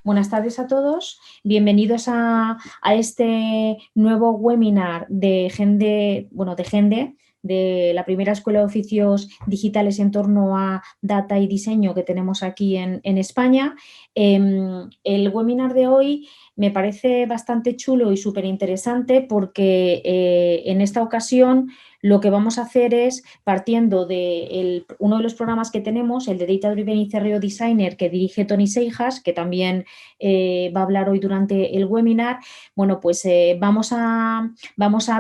Buenas tardes a todos, bienvenidos a este nuevo webinar de Gende, de la primera Escuela de Oficios Digitales en torno a data y diseño que tenemos aquí en España. El webinar de hoy me parece bastante chulo y súper interesante porque en esta ocasión lo que vamos a hacer es, partiendo de uno de los programas que tenemos, el de Data Driven y CRO Designer, que dirige Tony Seijas, que también va a hablar hoy durante el webinar. Bueno, pues vamos a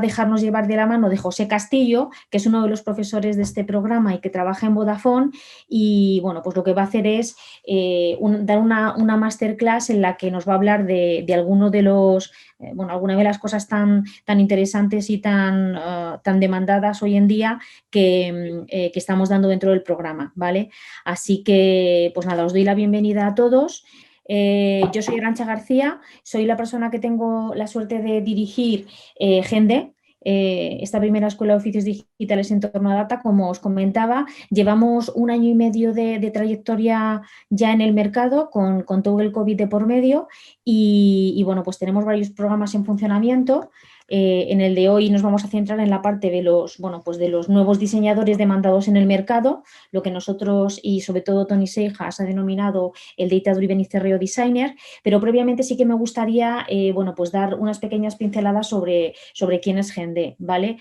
dejarnos llevar de la mano de José Castillo, que es uno de los profesores de este programa y que trabaja en Vodafone, y bueno, pues lo que va a hacer es dar una masterclass en la que nos va a hablar de alguno de los alguna de las cosas tan interesantes y tan demandadas hoy en día que estamos dando dentro del programa, ¿vale? Así que, pues nada, os doy la bienvenida a todos. Yo soy Arantxa García, soy la persona que tengo la suerte de dirigir Gende, esta primera Escuela de Oficios Digitales en torno a data. Como os comentaba, llevamos 1 año y medio de trayectoria ya en el mercado con todo el COVID de por medio y bueno, pues tenemos varios programas en funcionamiento. En el de hoy nos vamos a centrar en la parte de los nuevos diseñadores demandados en el mercado, lo que nosotros y sobre todo Tony Seijas ha denominado el Data Driven y CRO Designer, pero previamente sí que me gustaría pues dar unas pequeñas pinceladas sobre quién es Gende, ¿vale?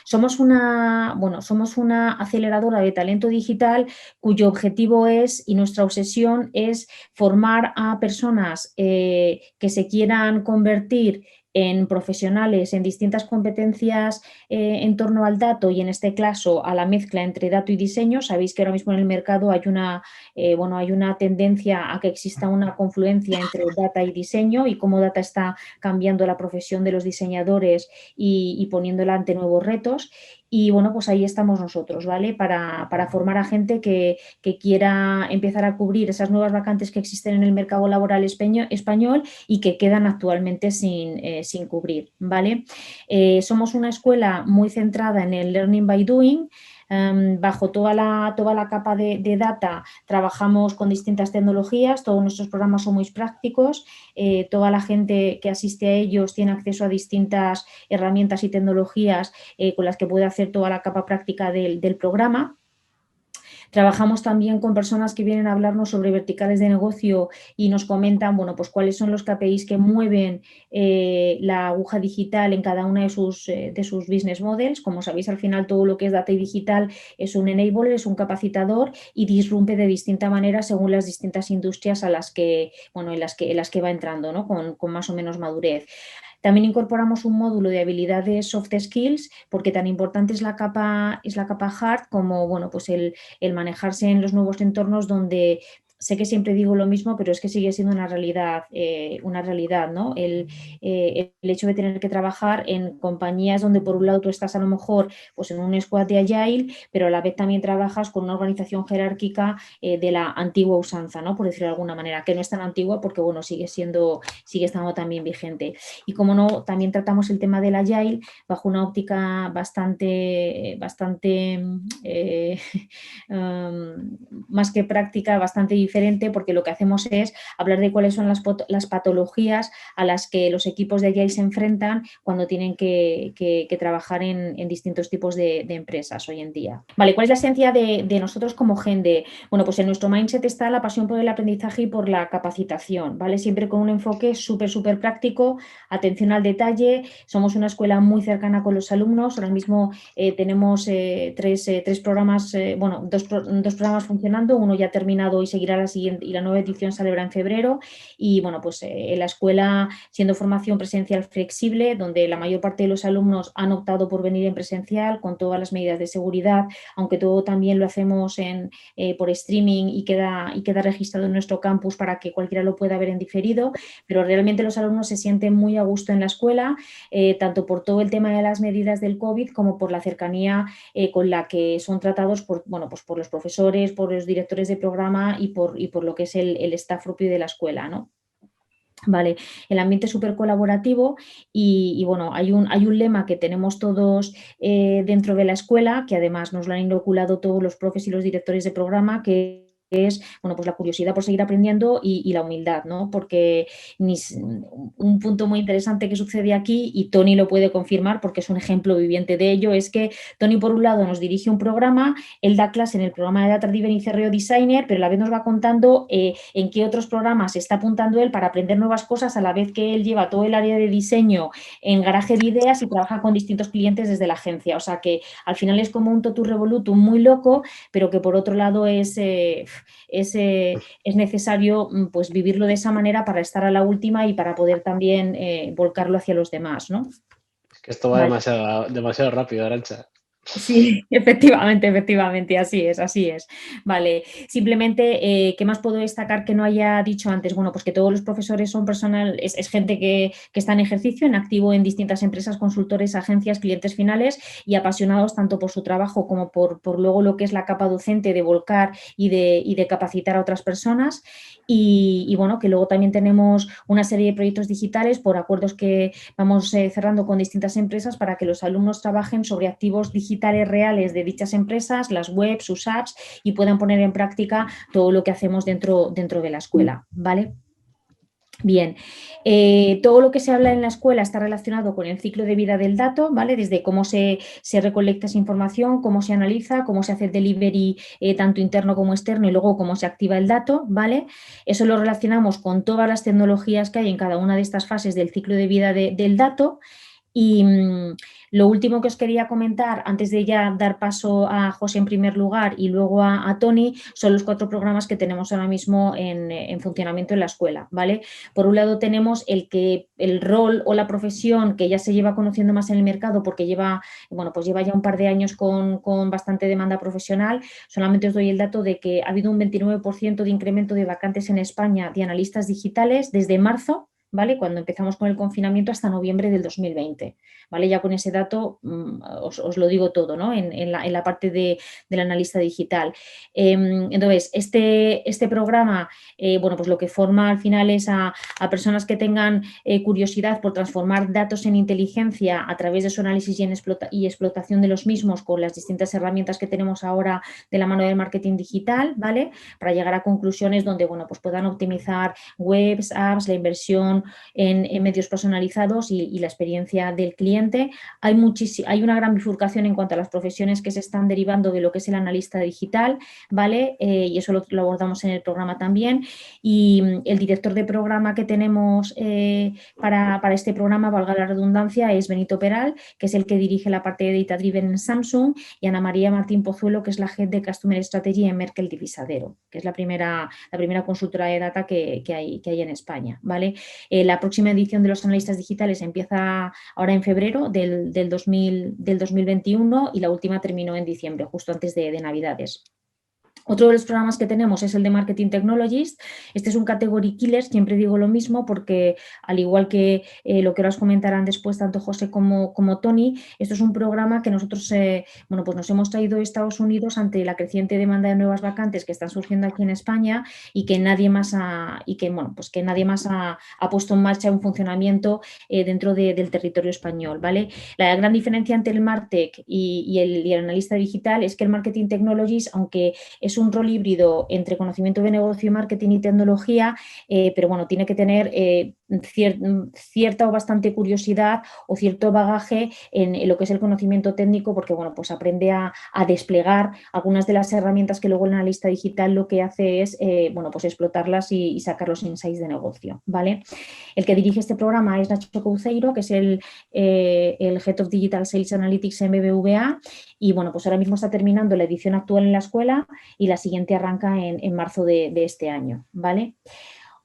Somos una aceleradora de talento digital cuyo objetivo es, y nuestra obsesión es, formar a personas que se quieran convertir en profesionales en distintas competencias en torno al dato y en este caso a la mezcla entre dato y diseño. Sabéis que ahora mismo en el mercado hay una tendencia a que exista una confluencia entre data y diseño y cómo data está cambiando la profesión de los diseñadores y poniéndola ante nuevos retos. Y bueno, pues ahí estamos nosotros, ¿vale? Para formar a gente que quiera empezar a cubrir esas nuevas vacantes que existen en el mercado laboral español y que quedan actualmente sin cubrir, ¿vale? Somos una escuela muy centrada en el Learning by Doing. Bajo toda la capa de data trabajamos con distintas tecnologías, todos nuestros programas son muy prácticos, toda la gente que asiste a ellos tiene acceso a distintas herramientas y tecnologías con las que puede hacer toda la capa práctica del programa. Trabajamos también con personas que vienen a hablarnos sobre verticales de negocio y nos comentan, bueno, pues cuáles son los KPIs que mueven la aguja digital en cada una de sus business models. Como sabéis, al final todo lo que es data y digital es un enabler, es un capacitador y disrumpe de distinta manera según las distintas industrias en las que va entrando, ¿no? Con más o menos madurez. También incorporamos un módulo de habilidades soft skills, porque tan importante es la capa hard como pues el manejarse en los nuevos entornos donde sé que siempre digo lo mismo, pero es que sigue siendo una realidad, ¿no? El hecho de tener que trabajar en compañías donde por un lado tú estás a lo mejor pues en un squad de Agile, pero a la vez también trabajas con una organización jerárquica de la antigua usanza, ¿no? Por decirlo de alguna manera, que no es tan antigua porque sigue estando también vigente. Y como no, también tratamos el tema del Agile bajo una óptica bastante más que práctica, bastante diferente, porque lo que hacemos es hablar de cuáles son las patologías a las que los equipos de Agile se enfrentan cuando tienen que trabajar en distintos tipos de empresas hoy en día. Vale, ¿cuál es la esencia de nosotros como Gende? Bueno, pues en nuestro mindset está la pasión por el aprendizaje y por la capacitación, ¿vale? Siempre con un enfoque súper práctico, atención al detalle. Somos una escuela muy cercana con los alumnos. Ahora mismo tenemos tres programas, dos programas funcionando, uno ya terminado y seguirá la siguiente, y la nueva edición saldrá en febrero. Y bueno, pues en la escuela, siendo formación presencial flexible, donde la mayor parte de los alumnos han optado por venir en presencial con todas las medidas de seguridad, aunque todo también lo hacemos por streaming y queda registrado en nuestro campus para que cualquiera lo pueda ver en diferido, pero realmente los alumnos se sienten muy a gusto en la escuela, tanto por todo el tema de las medidas del COVID como por la cercanía con la que son tratados por los profesores, por los directores de programa y por lo que es el staff propio de la escuela, ¿no? Vale, el ambiente es súper colaborativo y bueno, hay un lema que tenemos todos dentro de la escuela, que además nos lo han inoculado todos los profes y los directores de programa, que es, bueno, pues la curiosidad por seguir aprendiendo y la humildad, ¿no? Porque un punto muy interesante que sucede aquí, y Tony lo puede confirmar porque es un ejemplo viviente de ello, es que Tony, por un lado, nos dirige un programa, él da clase en el programa de Data Driven y CRO Designer, pero a la vez nos va contando en qué otros programas se está apuntando él para aprender nuevas cosas, a la vez que él lleva todo el área de diseño en Garaje de Ideas y trabaja con distintos clientes desde la agencia. O sea que al final es como un totum revolutum muy loco, pero que por otro lado es necesario pues vivirlo de esa manera para estar a la última y para poder también volcarlo hacia los demás, ¿no? Es que esto va Vale. demasiado rápido, Arantxa. Sí, efectivamente, así es, así es. Vale, simplemente, ¿qué más puedo destacar que no haya dicho antes? Bueno, pues que todos los profesores son personal, es gente que está en ejercicio, en activo en distintas empresas, consultores, agencias, clientes finales y apasionados tanto por su trabajo como por luego lo que es la capa docente de volcar y de capacitar a otras personas. Y bueno, que luego también tenemos una serie de proyectos digitales por acuerdos que vamos cerrando con distintas empresas para que los alumnos trabajen sobre activos digitales reales de dichas empresas, las webs, sus apps, y puedan poner en práctica todo lo que hacemos dentro de la escuela, ¿vale? Bien, todo lo que se habla en la escuela está relacionado con el ciclo de vida del dato, ¿vale? Desde cómo se recolecta esa información, cómo se analiza, cómo se hace el delivery tanto interno como externo y luego cómo se activa el dato, ¿vale? Eso lo relacionamos con todas las tecnologías que hay en cada una de estas fases del ciclo de vida del dato. Y lo último que os quería comentar, antes de ya dar paso a José en primer lugar y luego a Tony, son los 4 programas que tenemos ahora mismo en funcionamiento en la escuela, ¿vale? Por un lado tenemos el rol o la profesión que ya se lleva conociendo más en el mercado porque pues lleva ya un par de años con bastante demanda profesional. Solamente os doy el dato de que ha habido un 29% de incremento de vacantes en España de analistas digitales desde marzo, ¿vale? Cuando empezamos con el confinamiento hasta noviembre del 2020, ¿vale? Ya con ese dato os lo digo todo, ¿no? En la parte del analista digital. Entonces, este programa, bueno, pues lo que forma al final es a personas que tengan curiosidad por transformar datos en inteligencia a través de su análisis y explotación de los mismos con las distintas herramientas que tenemos ahora de la mano del marketing digital, ¿vale? Para llegar a conclusiones donde, bueno, pues puedan optimizar webs, apps, la inversión en medios personalizados y la experiencia del cliente. Hay una gran bifurcación en cuanto a las profesiones que se están derivando de lo que es el analista digital, ¿vale? Y eso lo abordamos en el programa también. Y el director de programa que tenemos para este programa, valga la redundancia, es Benito Peral, que es el que dirige la parte de Data Driven en Samsung, y Ana María Martín Pozuelo, que es la Head de Customer Strategy en Merkel Divisadero, que es la primera consultora de data que hay en España, ¿vale? La próxima edición de los analistas digitales empieza ahora en febrero del 2021 y la última terminó en diciembre, justo antes de Navidades. Otro de los programas que tenemos es el de Marketing Technologies. Este es un category killer, siempre digo lo mismo porque al igual que lo que ahora os comentarán después tanto José como Tony, esto es un programa que nosotros bueno, pues nos hemos traído de Estados Unidos ante la creciente demanda de nuevas vacantes que están surgiendo aquí en España y que nadie más ha puesto en marcha un funcionamiento dentro del territorio español, ¿vale? La gran diferencia entre el Martech y el analista digital es que el Marketing Technologies, aunque es un rol híbrido entre conocimiento de negocio, marketing y tecnología, pero bueno, tiene que tener cierta o bastante curiosidad o cierto bagaje en lo que es el conocimiento técnico, porque bueno, pues aprende a desplegar algunas de las herramientas que luego el analista digital lo que hace es bueno, pues explotarlas y sacar los insights de negocio, ¿vale? El que dirige este programa es Nacho Couceiro, que es el Head of Digital Sales Analytics en BBVA, y bueno, pues ahora mismo está terminando la edición actual en la escuela y la siguiente arranca en marzo de este año, ¿vale?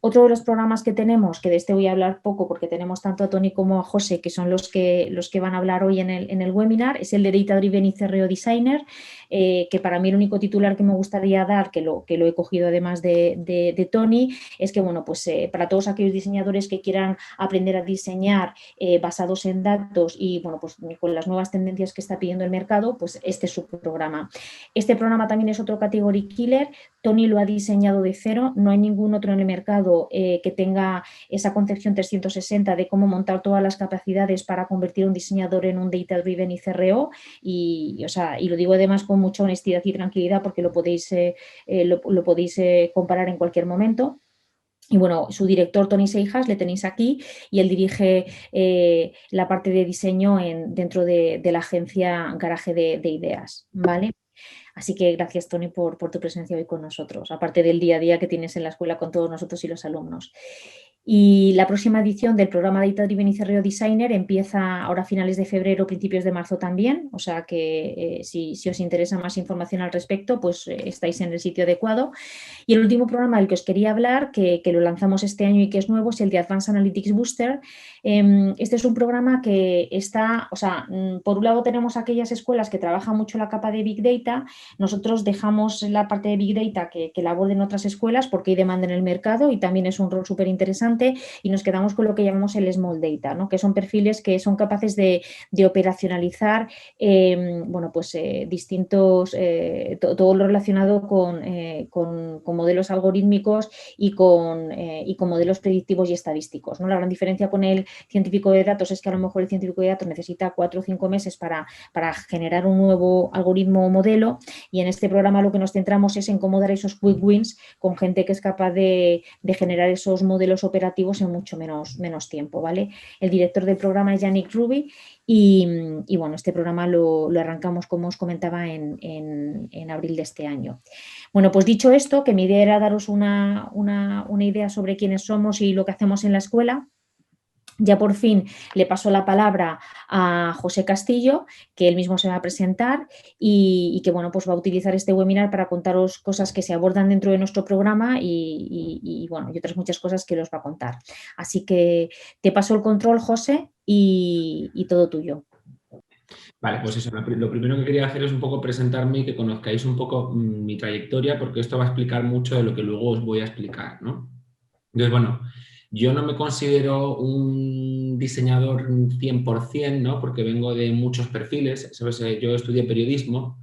Otro de los programas que tenemos, que de este voy a hablar poco porque tenemos tanto a Tony como a José, que son los que van a hablar hoy en el webinar, es el de Data Driven y CRO Designer, que para mí el único titular que me gustaría dar, que lo he cogido además de Tony, es que bueno, pues para todos aquellos diseñadores que quieran aprender a diseñar basados en datos y bueno, pues con las nuevas tendencias que está pidiendo el mercado, pues este es su programa. Este programa también es otro category killer Tony lo ha diseñado de cero, no hay ningún otro en el mercado que tenga esa concepción 360 de cómo montar todas las capacidades para convertir a un diseñador en un Data Driven y CRO y, o sea, y lo digo además con mucha honestidad y tranquilidad porque lo podéis comparar en cualquier momento. Y bueno, su director Tony Seijas le tenéis aquí y él dirige la parte de diseño dentro de la agencia Garaje de Ideas, ¿vale? Así que gracias, Tony, por tu presencia hoy con nosotros, aparte del día a día que tienes en la escuela con todos nosotros y los alumnos. Y la próxima edición del programa Data Driven y CRO Designer empieza ahora a finales de febrero, principios de marzo también, o sea que si os interesa más información al respecto, pues estáis en el sitio adecuado. Y el último programa del que os quería hablar, que lo lanzamos este año y que es nuevo, es el de Advanced Analytics Booster. Este es un programa que está, o sea, por un lado tenemos aquellas escuelas que trabajan mucho la capa de Big Data, nosotros dejamos la parte de Big Data que la aborden otras escuelas porque hay demanda en el mercado y también es un rol súper interesante y nos quedamos con lo que llamamos el Small Data, ¿no? Que son perfiles que son capaces de operacionalizar bueno, pues, distintos, todo lo relacionado con modelos algorítmicos y con modelos predictivos y estadísticos, ¿no? La gran diferencia con el científico de datos es que a lo mejor el científico de datos necesita 4 o 5 meses para generar un nuevo algoritmo o modelo y en este programa lo que nos centramos es en cómo dar esos quick wins con gente que es capaz de generar esos modelos operativos en mucho menos tiempo, ¿vale? El director del programa es Yannick Ruby y bueno, este programa lo arrancamos, como os comentaba, en abril de este año. Bueno, pues dicho esto, que mi idea era daros una idea sobre quiénes somos y lo que hacemos en la escuela. Ya por fin le paso la palabra a José Castillo, que él mismo se va a presentar y que bueno, pues va a utilizar este webinar para contaros cosas que se abordan dentro de nuestro programa y bueno, y otras muchas cosas que los va a contar. Así que te paso el control, José, y todo tuyo. Vale, pues eso, lo primero que quería hacer es un poco presentarme y que conozcáis un poco mi trayectoria, porque esto va a explicar mucho de lo que luego os voy a explicar, ¿no? Entonces, bueno, yo no me considero un diseñador 100%, ¿no? Porque vengo de muchos perfiles, ¿sabes? Yo estudié periodismo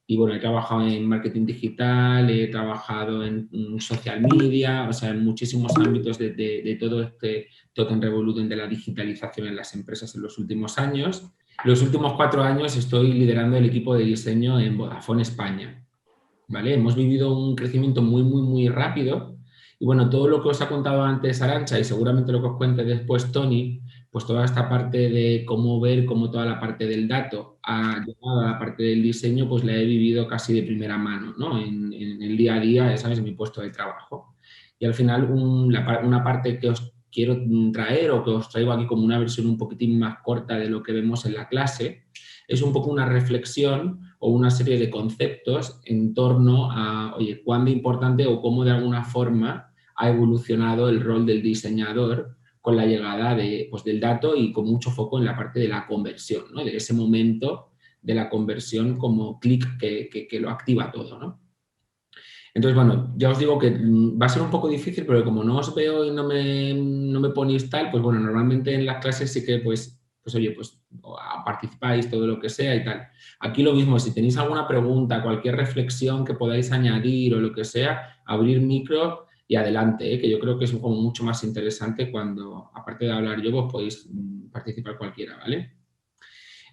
y, bueno, he trabajado en marketing digital, he trabajado en social media, o sea, en muchísimos ámbitos de todo este totem revolutum de la digitalización en las empresas en los últimos años. Los últimos 4 años estoy liderando el equipo de diseño en Vodafone España, ¿vale? Hemos vivido un crecimiento muy rápido y bueno, todo lo que os ha contado antes Arantxa y seguramente lo que os cuente después Tony, pues toda esta parte de cómo ver cómo toda la parte del dato ha llegado a la parte del diseño, pues la he vivido casi de primera mano, ¿no? En el día a día, ¿sabes? En mi puesto de trabajo. Y al final una parte que os quiero traer o que os traigo aquí como una versión un poquitín más corta de lo que vemos en la clase, es un poco una reflexión o una serie de conceptos en torno a, oye, cuán de importante o cómo de alguna forma ha evolucionado el rol del diseñador con la llegada pues, del dato y con mucho foco en la parte de la conversión, ¿no? De ese momento de la conversión como clic que lo activa todo, ¿no? Entonces, bueno, ya os digo que va a ser un poco difícil, pero como no os veo y no me ponéis tal, pues bueno, normalmente en las clases sí que pues oye, pues participáis, todo lo que sea y tal. Aquí lo mismo, si tenéis alguna pregunta, cualquier reflexión que podáis añadir o lo que sea, abrir micro y adelante, que yo creo que es como mucho más interesante cuando, aparte de hablar yo, vos podéis participar cualquiera, ¿vale?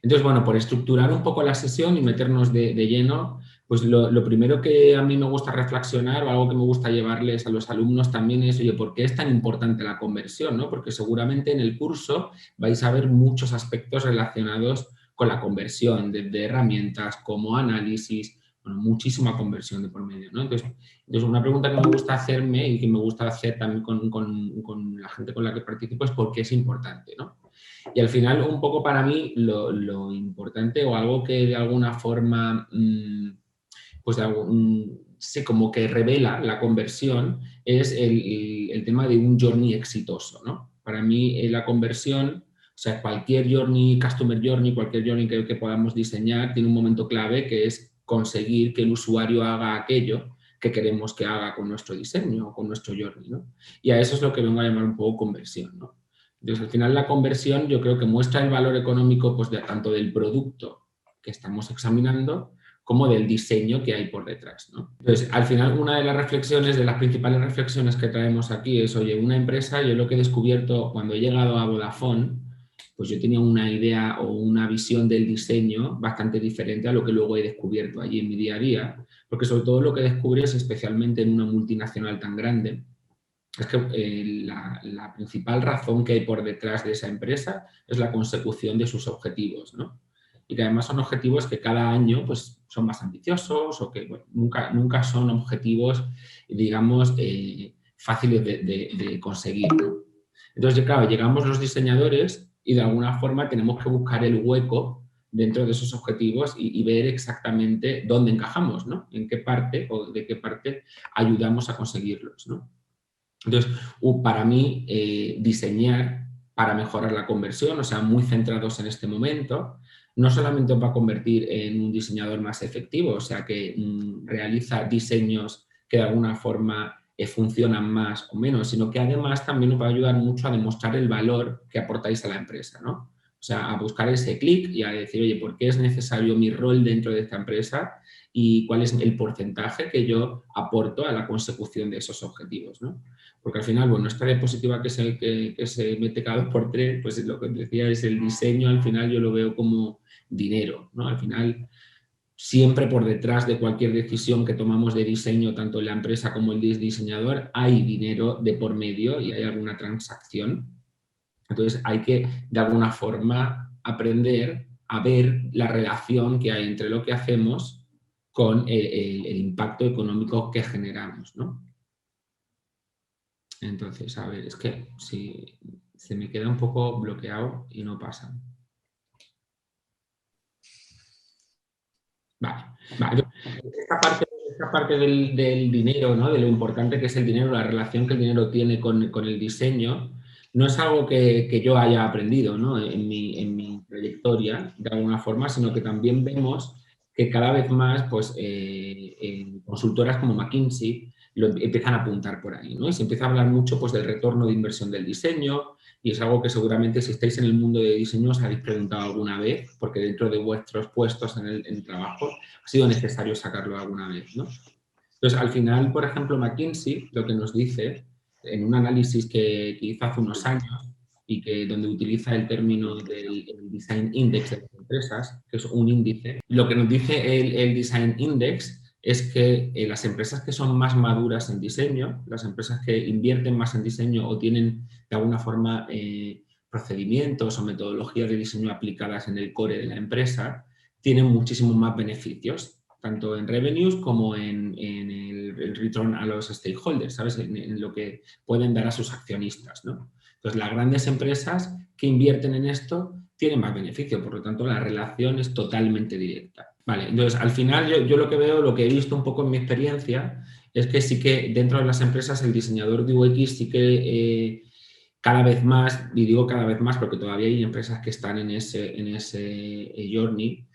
Entonces, bueno, por estructurar un poco la sesión y meternos de lleno, pues lo primero que a mí me gusta reflexionar o algo que me gusta llevarles a los alumnos también es, oye, ¿por qué es tan importante la conversión, ¿no? Porque seguramente en el curso vais a ver muchos aspectos relacionados con la conversión, desde herramientas como análisis, bueno, muchísima conversión de por medio, ¿no? Entonces, una pregunta que me gusta hacerme y que me gusta hacer también con la gente con la que participo es por qué es importante, ¿no? Y al final, un poco para mí, lo importante o algo que de alguna forma, pues sé como que revela la conversión es el tema de un journey exitoso, ¿no? Para mí, la conversión, o sea, cualquier journey, customer journey, cualquier journey que podamos diseñar, tiene un momento clave que es conseguir que el usuario haga aquello que queremos que haga con nuestro diseño o con nuestro journey, ¿no? Y a eso es lo que vengo a llamar un poco conversión, ¿no? Entonces, al final la conversión yo creo que muestra el valor económico pues, tanto del producto que estamos examinando como del diseño que hay por detrás, ¿no? Entonces, al final, una de las reflexiones, de las principales reflexiones que traemos aquí es, oye, una empresa, yo lo que he descubierto cuando he llegado a Vodafone, pues yo tenía una idea o una visión del diseño bastante diferente a lo que luego he descubierto allí en mi día a día, porque sobre todo lo que descubres, especialmente en una multinacional tan grande, es que la principal razón que hay por detrás de esa empresa es la consecución de sus objetivos, ¿no? Y que además son objetivos que cada año pues, son más ambiciosos o que bueno, nunca son objetivos, digamos, fáciles de conseguir, ¿no? Entonces, claro, llegamos los diseñadores y de alguna forma tenemos que buscar el hueco dentro de esos objetivos y ver exactamente dónde encajamos, ¿no? En qué parte o de qué parte ayudamos a conseguirlos, ¿no? Entonces, para mí, diseñar para mejorar la conversión, o sea, muy centrados en este momento, no solamente os va a convertir en un diseñador más efectivo, o sea, que realiza diseños que de alguna forma funcionan más o menos, sino que además también os va a ayudar mucho a demostrar el valor que aportáis a la empresa, ¿no? O sea, a buscar ese clic y a decir, oye, ¿por qué es necesario mi rol dentro de esta empresa y cuál es el porcentaje que yo aporto a la consecución de esos objetivos, ¿no? Porque al final, bueno, esta diapositiva que se mete cada 2x3, pues lo que decía es el diseño, al final yo lo veo como dinero, ¿no? Al final, siempre por detrás de cualquier decisión que tomamos de diseño, tanto en la empresa como el diseñador, hay dinero de por medio y hay alguna transacción. Entonces hay que, de alguna forma, aprender a ver la relación que hay entre lo que hacemos con el impacto económico que generamos, ¿no? Entonces, a ver, es que si se me queda un poco bloqueado y no pasa. Vale. Esta parte del dinero, ¿no? De lo importante que es el dinero, la relación que el dinero tiene con el diseño, no es algo que yo haya aprendido, ¿no? en mi trayectoria, de alguna forma, sino que también vemos que cada vez más, pues, en consultoras como McKinsey empiezan a apuntar por ahí, ¿no? Y se empieza a hablar mucho, pues, del retorno de inversión del diseño, y es algo que seguramente si estáis en el mundo de diseño os habéis preguntado alguna vez, porque dentro de vuestros puestos en el trabajo ha sido necesario sacarlo alguna vez, ¿no? Entonces, al final, por ejemplo, McKinsey lo que nos dice, en un análisis que hizo hace unos años y que donde utiliza el término del Design Index de las empresas, que es un índice, lo que nos dice el Design Index es que las empresas que son más maduras en diseño, las empresas que invierten más en diseño o tienen de alguna forma procedimientos o metodologías de diseño aplicadas en el core de la empresa, tienen muchísimos más beneficios, tanto en revenues como en el return a los stakeholders, ¿sabes? En lo que pueden dar a sus accionistas, ¿no? Entonces, las grandes empresas que invierten en esto tienen más beneficio, por lo tanto, la relación es totalmente directa. Vale, entonces, al final, yo lo que veo, lo que he visto un poco en mi experiencia, es que sí que dentro de las empresas el diseñador de UX sí que cada vez más, y digo cada vez más porque todavía hay empresas que están en ese journey,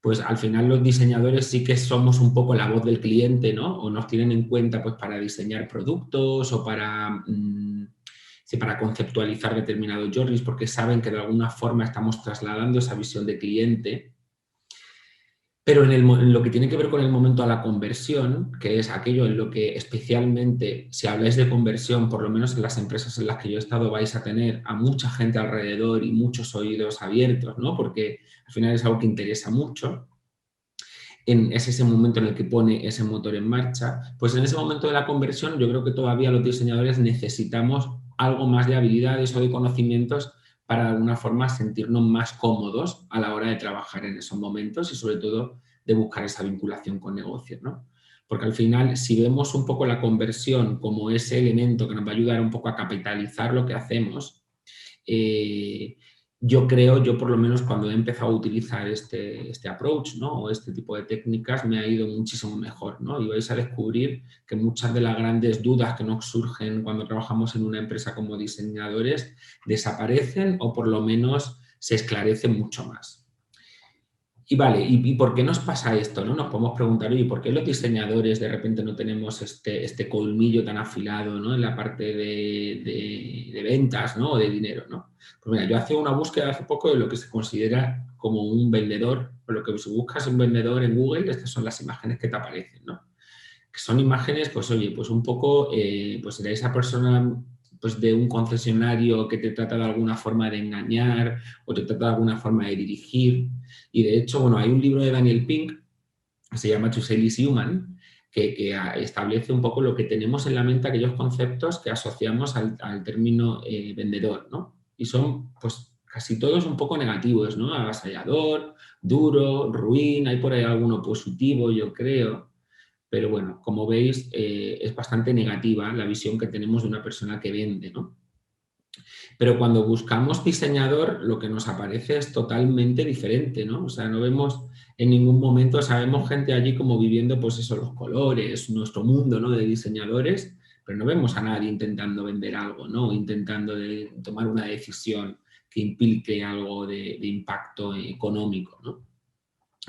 pues al final los diseñadores sí que somos un poco la voz del cliente, ¿no? O nos tienen en cuenta pues para diseñar productos o para conceptualizar determinados journeys, porque saben que de alguna forma estamos trasladando esa visión de cliente. Pero en lo que tiene que ver con el momento a la conversión, que es aquello en lo que especialmente, si habláis de conversión, por lo menos en las empresas en las que yo he estado, vais a tener a mucha gente alrededor y muchos oídos abiertos, ¿no? Porque al final es algo que interesa mucho. Es ese momento en el que pone ese motor en marcha. Pues en ese momento de la conversión yo creo que todavía los diseñadores necesitamos algo más de habilidades o de conocimientos para de alguna forma sentirnos más cómodos a la hora de trabajar en esos momentos y sobre todo de buscar esa vinculación con negocios, ¿no? Porque al final, si vemos un poco la conversión como ese elemento que nos va a ayudar un poco a capitalizar lo que hacemos, yo por lo menos cuando he empezado a utilizar este approach, ¿no? O este tipo de técnicas, me ha ido muchísimo mejor, ¿no? Y vais a descubrir que muchas de las grandes dudas que nos surgen cuando trabajamos en una empresa como diseñadores desaparecen o por lo menos se esclarecen mucho más. Y vale, ¿y por qué nos pasa esto, no? Nos podemos preguntar, oye, ¿por qué los diseñadores de repente no tenemos este colmillo tan afilado, ¿no? En la parte de ventas, ¿no? O de dinero, ¿no? Pues mira, yo hacía una búsqueda hace poco de lo que se considera como un vendedor, o lo que si buscas un vendedor en Google, estas son las imágenes que te aparecen, ¿no? Que son imágenes, pues oye, pues un poco, pues de esa persona, pues de un concesionario que te trata de alguna forma de engañar o te trata de alguna forma de dirigir. Y de hecho, bueno, hay un libro de Daniel Pink que se llama To Sell is Human, que establece un poco lo que tenemos en la mente, aquellos conceptos que asociamos al término vendedor, ¿no? Y son, pues, casi todos un poco negativos, ¿no? Avasallador, duro, ruin, hay por ahí alguno positivo, yo creo. Pero bueno, como veis, es bastante negativa la visión que tenemos de una persona que vende, ¿no? Pero cuando buscamos diseñador, lo que nos aparece es totalmente diferente, ¿no? O sea, no vemos en ningún momento, sabemos gente allí como viviendo, pues eso, los colores, nuestro mundo, ¿no? De diseñadores, pero no vemos a nadie intentando vender algo, ¿no? Intentando tomar una decisión que implique algo de impacto económico, ¿no?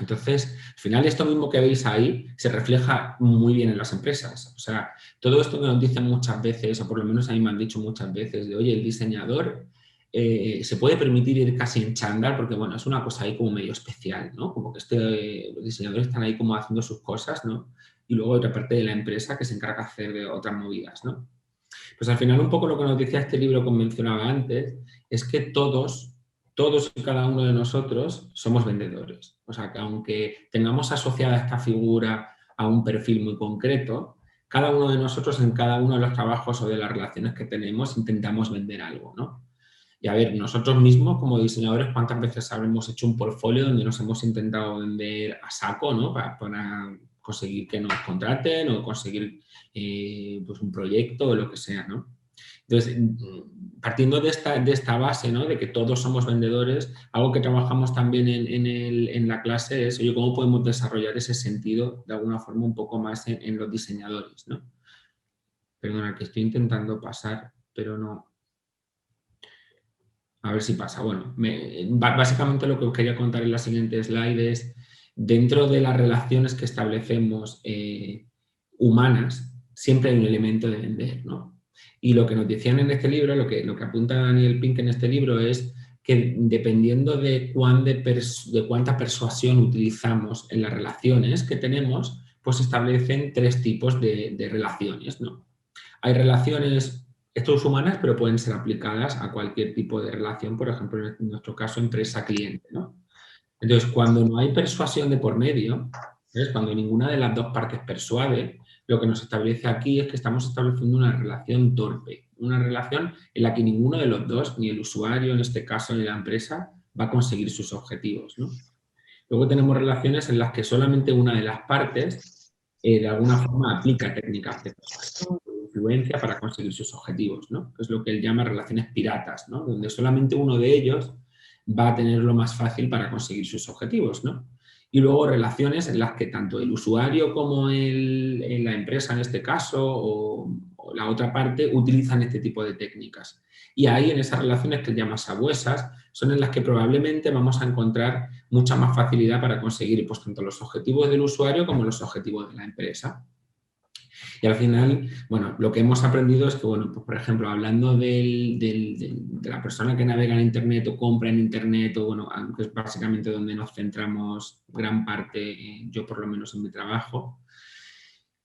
Entonces, al final esto mismo que veis ahí se refleja muy bien en las empresas. O sea, todo esto que nos dicen muchas veces, o por lo menos a mí me han dicho muchas veces, de oye, el diseñador se puede permitir ir casi en chándal porque, bueno, es una cosa ahí como medio especial, ¿no? Como que los diseñadores están ahí como haciendo sus cosas, ¿no? Y luego hay otra parte de la empresa que se encarga de hacer de otras movidas, ¿no? Pues al final un poco lo que nos decía este libro que mencionaba antes es que todos y cada uno de nosotros somos vendedores. O sea, que aunque tengamos asociada esta figura a un perfil muy concreto, cada uno de nosotros en cada uno de los trabajos o de las relaciones que tenemos intentamos vender algo, ¿no? Y a ver, nosotros mismos como diseñadores, ¿cuántas veces habremos hecho un portfolio donde nos hemos intentado vender a saco, ¿no? Para conseguir que nos contraten o conseguir pues un proyecto o lo que sea, ¿no? Entonces, partiendo de esta base, ¿no? De que todos somos vendedores, algo que trabajamos también en la clase es, oye, ¿cómo podemos desarrollar ese sentido de alguna forma un poco más en los diseñadores, ¿no? Perdona, que estoy intentando pasar, pero no. A ver si pasa. Bueno, básicamente lo que os quería contar en la siguiente slide es, dentro de las relaciones que establecemos humanas, siempre hay un elemento de vender, ¿no? Y lo que nos decían en este libro, lo que apunta Daniel Pink en este libro es que dependiendo de cuánta persuasión utilizamos en las relaciones que tenemos, pues se establecen tres tipos de relaciones, ¿no? Hay relaciones, esto es humanas, pero pueden ser aplicadas a cualquier tipo de relación, por ejemplo, en nuestro caso, empresa-cliente, ¿no? Entonces, cuando no hay persuasión de por medio, ¿ves? Cuando ninguna de las dos partes persuade, lo que nos establece aquí es que estamos estableciendo una relación torpe, una relación en la que ninguno de los dos, ni el usuario en este caso, ni la empresa, va a conseguir sus objetivos, ¿no? Luego tenemos relaciones en las que solamente una de las partes, de alguna forma, aplica técnicas de persuasión o de influencia para conseguir sus objetivos, ¿no? Es lo que él llama relaciones piratas, ¿no? Donde solamente uno de ellos va a tenerlo más fácil para conseguir sus objetivos, ¿no? Y luego relaciones en las que tanto el usuario como la empresa en este caso o la otra parte utilizan este tipo de técnicas. Y ahí en esas relaciones que él llama sabuesas son en las que probablemente vamos a encontrar mucha más facilidad para conseguir pues, tanto los objetivos del usuario como los objetivos de la empresa. Y al final, bueno, lo que hemos aprendido es que, bueno, pues, por ejemplo, hablando de la persona que navega en Internet o compra en Internet, o bueno, que es básicamente donde nos centramos gran parte, yo por lo menos en mi trabajo,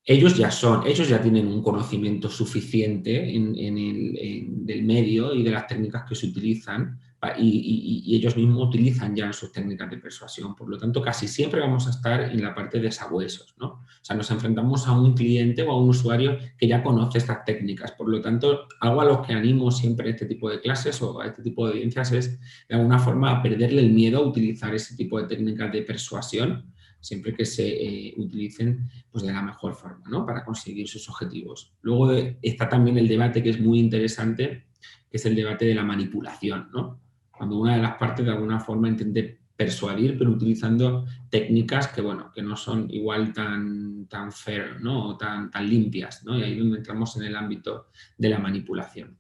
ellos ya tienen un conocimiento suficiente del medio y de las técnicas que se utilizan y ellos mismos utilizan ya sus técnicas de persuasión. Por lo tanto, casi siempre vamos a estar en la parte de sabuesos, ¿no? O sea, nos enfrentamos a un cliente o a un usuario que ya conoce estas técnicas. Por lo tanto, algo a lo que animo siempre a este tipo de clases o a este tipo de audiencias es, de alguna forma, a perderle el miedo a utilizar ese tipo de técnicas de persuasión siempre que se utilicen pues, de la mejor forma, ¿no? Para conseguir sus objetivos. Luego está también el debate que es muy interesante, que es el debate de la manipulación, ¿no? Cuando una de las partes de alguna forma intente persuadir, pero utilizando técnicas que, bueno, que no son igual tan fair, ¿no? O tan limpias, ¿no? Y ahí es donde entramos en el ámbito de la manipulación.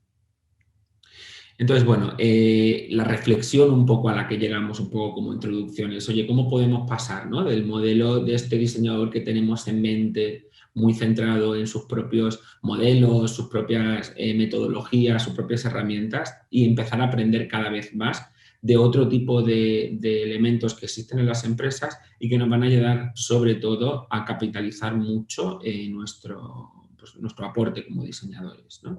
Entonces, bueno, la reflexión un poco a la que llegamos un poco como introducción es, oye, ¿cómo podemos pasar, ¿no?, del modelo de este diseñador que tenemos en mente, muy centrado en sus propios modelos, sus propias metodologías, sus propias herramientas, y empezar a aprender cada vez más de otro tipo de elementos que existen en las empresas y que nos van a ayudar sobre todo a capitalizar mucho nuestro aporte como diseñadores, ¿no?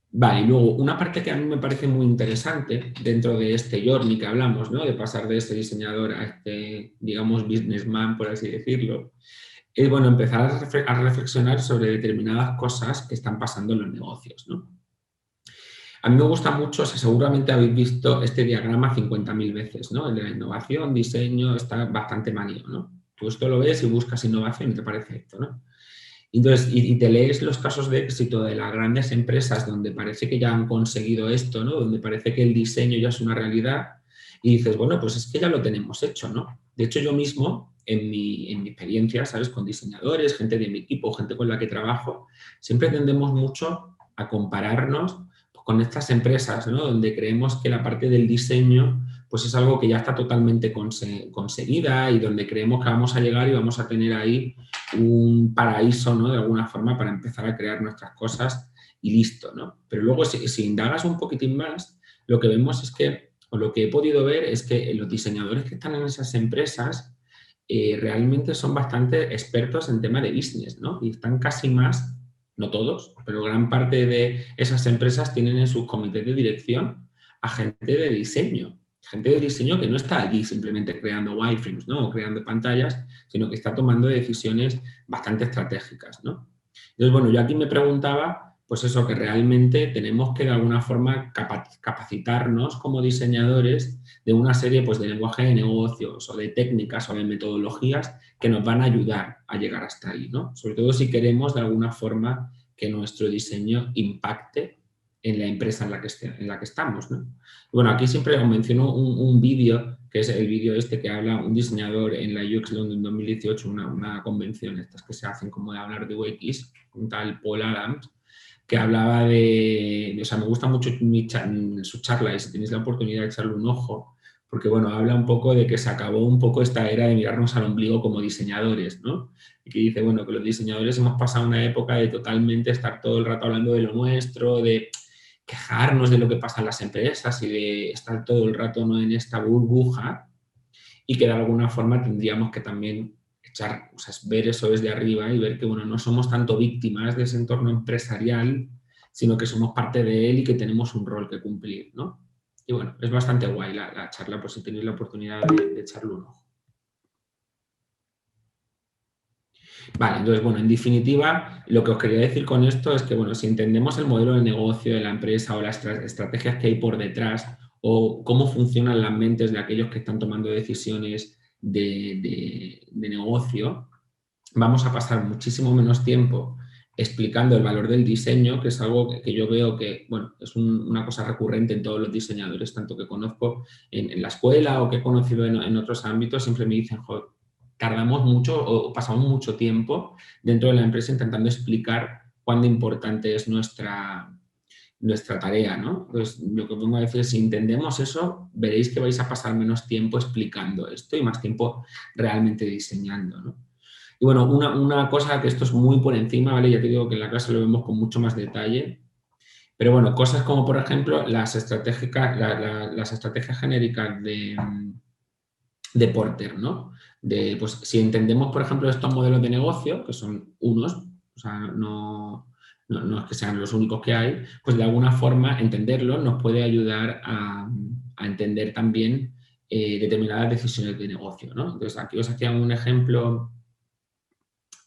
Vale, y luego una parte que a mí me parece muy interesante dentro de este journey que hablamos, ¿no?, de pasar de este diseñador a este, digamos, businessman, por así decirlo, es, bueno, empezar a reflexionar sobre determinadas cosas que están pasando en los negocios, ¿no? A mí me gusta mucho, o sea, seguramente habéis visto este diagrama 50.000 veces, ¿no? El de la innovación, diseño, está bastante manido, ¿no? Tú esto lo ves y buscas innovación y te parece esto, ¿no? Entonces, y te lees los casos de éxito de las grandes empresas donde parece que ya han conseguido esto, ¿no?, donde parece que el diseño ya es una realidad, y dices, bueno, pues es que ya lo tenemos hecho, ¿no? De hecho, yo mismo, en mi experiencia, ¿sabes?, con diseñadores, gente de mi equipo, gente con la que trabajo, siempre tendemos mucho a compararnos con estas empresas, ¿no?, donde creemos que la parte del diseño pues es algo que ya está totalmente conseguida y donde creemos que vamos a llegar y vamos a tener ahí un paraíso, ¿no?, de alguna forma para empezar a crear nuestras cosas y listo, ¿no? Pero luego si indagas un poquitín más, lo que vemos es que, o lo que he podido ver es que los diseñadores que están en esas empresas realmente son bastante expertos en tema de business, ¿no? Y están casi más, no todos, pero gran parte de esas empresas tienen en sus comités de dirección a gente de diseño. Gente de diseño que no está allí simplemente creando wireframes, ¿no?, o creando pantallas, sino que está tomando decisiones bastante estratégicas, ¿no? Entonces, bueno, yo aquí me preguntaba, pues eso, que realmente tenemos que de alguna forma capacitarnos como diseñadores de una serie, pues, de lenguaje de negocios o de técnicas o de metodologías que nos van a ayudar a llegar hasta ahí, ¿no? Sobre todo si queremos de alguna forma que nuestro diseño impacte en la empresa en la que estamos, ¿no? Bueno, aquí siempre os menciono un vídeo, que es el vídeo este que habla un diseñador en la UX London 2018, una convención, estas que se hacen como de hablar de UX, un tal Paul Adams, que hablaba o sea, me gusta mucho su charla y si tenéis la oportunidad de echarle un ojo, porque bueno, habla un poco de que se acabó un poco esta era de mirarnos al ombligo como diseñadores, ¿no? Y que dice, bueno, que los diseñadores hemos pasado una época de totalmente estar todo el rato hablando de lo nuestro, de quejarnos de lo que pasa en las empresas y de estar todo el rato, ¿no?, en esta burbuja, y que de alguna forma tendríamos que también o sea, ver eso desde arriba y ver que, bueno, no somos tanto víctimas de ese entorno empresarial, sino que somos parte de él y que tenemos un rol que cumplir, ¿no? Y bueno, es bastante guay la charla, por si tenéis la oportunidad de echarle un ojo. Vale, entonces, bueno, en definitiva, lo que os quería decir con esto es que, bueno, si entendemos el modelo de negocio de la empresa o las estrategias que hay por detrás o cómo funcionan las mentes de aquellos que están tomando decisiones de negocio, vamos a pasar muchísimo menos tiempo explicando el valor del diseño, que es algo que yo veo que, bueno, es una cosa recurrente en todos los diseñadores, tanto que conozco en la escuela o que he conocido en otros ámbitos, siempre me dicen, joder, tardamos mucho o pasamos mucho tiempo dentro de la empresa intentando explicar cuán importante es nuestra tarea, ¿no? Entonces, lo que vengo a decir es, si entendemos eso, veréis que vais a pasar menos tiempo explicando esto y más tiempo realmente diseñando, ¿no? Y bueno, una cosa que esto es muy por encima, ¿vale? Ya te digo que en la clase lo vemos con mucho más detalle, pero bueno, cosas como, por ejemplo, las estrategias genéricas de Porter, ¿no? Pues si entendemos, por ejemplo, estos modelos de negocio, que son unos, o sea, no es que sean los únicos que hay, pues de alguna forma entenderlos nos puede ayudar a entender también determinadas decisiones de negocio, ¿no? Entonces, aquí os hacía un ejemplo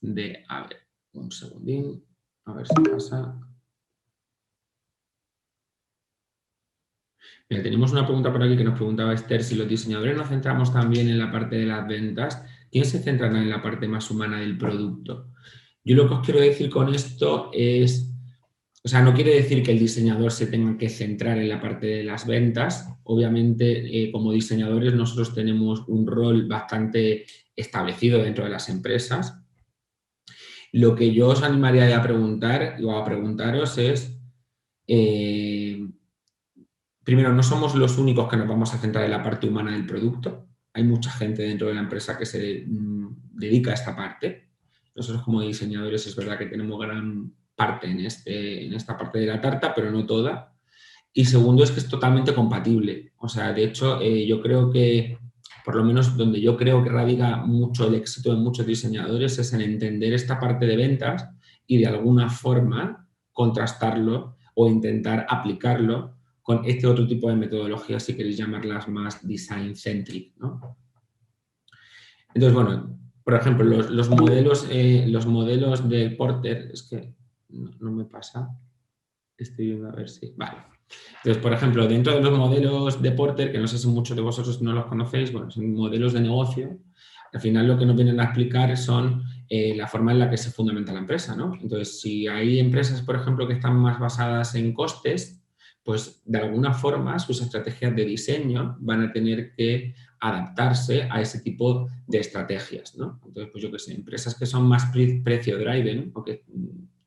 de, a ver, un segundín, a ver si pasa. Mira, tenemos una pregunta por aquí que nos preguntaba Esther, si los diseñadores nos centramos también en la parte de las ventas, ¿quién se centrará en la parte más humana del producto? Yo lo que os quiero decir con esto es, o sea, no quiere decir que el diseñador se tenga que centrar en la parte de las ventas. Obviamente, como diseñadores nosotros tenemos un rol bastante establecido dentro de las empresas. Lo que yo os animaría a preguntar o a preguntaros es, primero, no somos los únicos que nos vamos a centrar en la parte humana del producto. Hay mucha gente dentro de la empresa que se dedica a esta parte. Nosotros como diseñadores es verdad que tenemos gran parte en esta parte de la tarta, pero no toda. Y segundo es que es totalmente compatible. O sea, de hecho, yo creo que, por lo menos donde yo creo que radica mucho el éxito de muchos diseñadores es en entender esta parte de ventas y de alguna forma contrastarlo o intentar aplicarlo con este otro tipo de metodologías, si queréis llamarlas más design-centric, ¿no? Entonces, bueno, por ejemplo, los modelos de Porter, es que no me pasa, estoy viendo a ver si... Vale. Entonces, por ejemplo, dentro de los modelos de Porter, que no sé si muchos de vosotros no los conocéis, bueno, son modelos de negocio, al final lo que nos vienen a explicar son la forma en la que se fundamenta la empresa, ¿no? Entonces, si hay empresas, por ejemplo, que están más basadas en costes, pues de alguna forma sus estrategias de diseño van a tener que adaptarse a ese tipo de estrategias, ¿no? Entonces, pues yo qué sé, empresas que son más precio-driven o que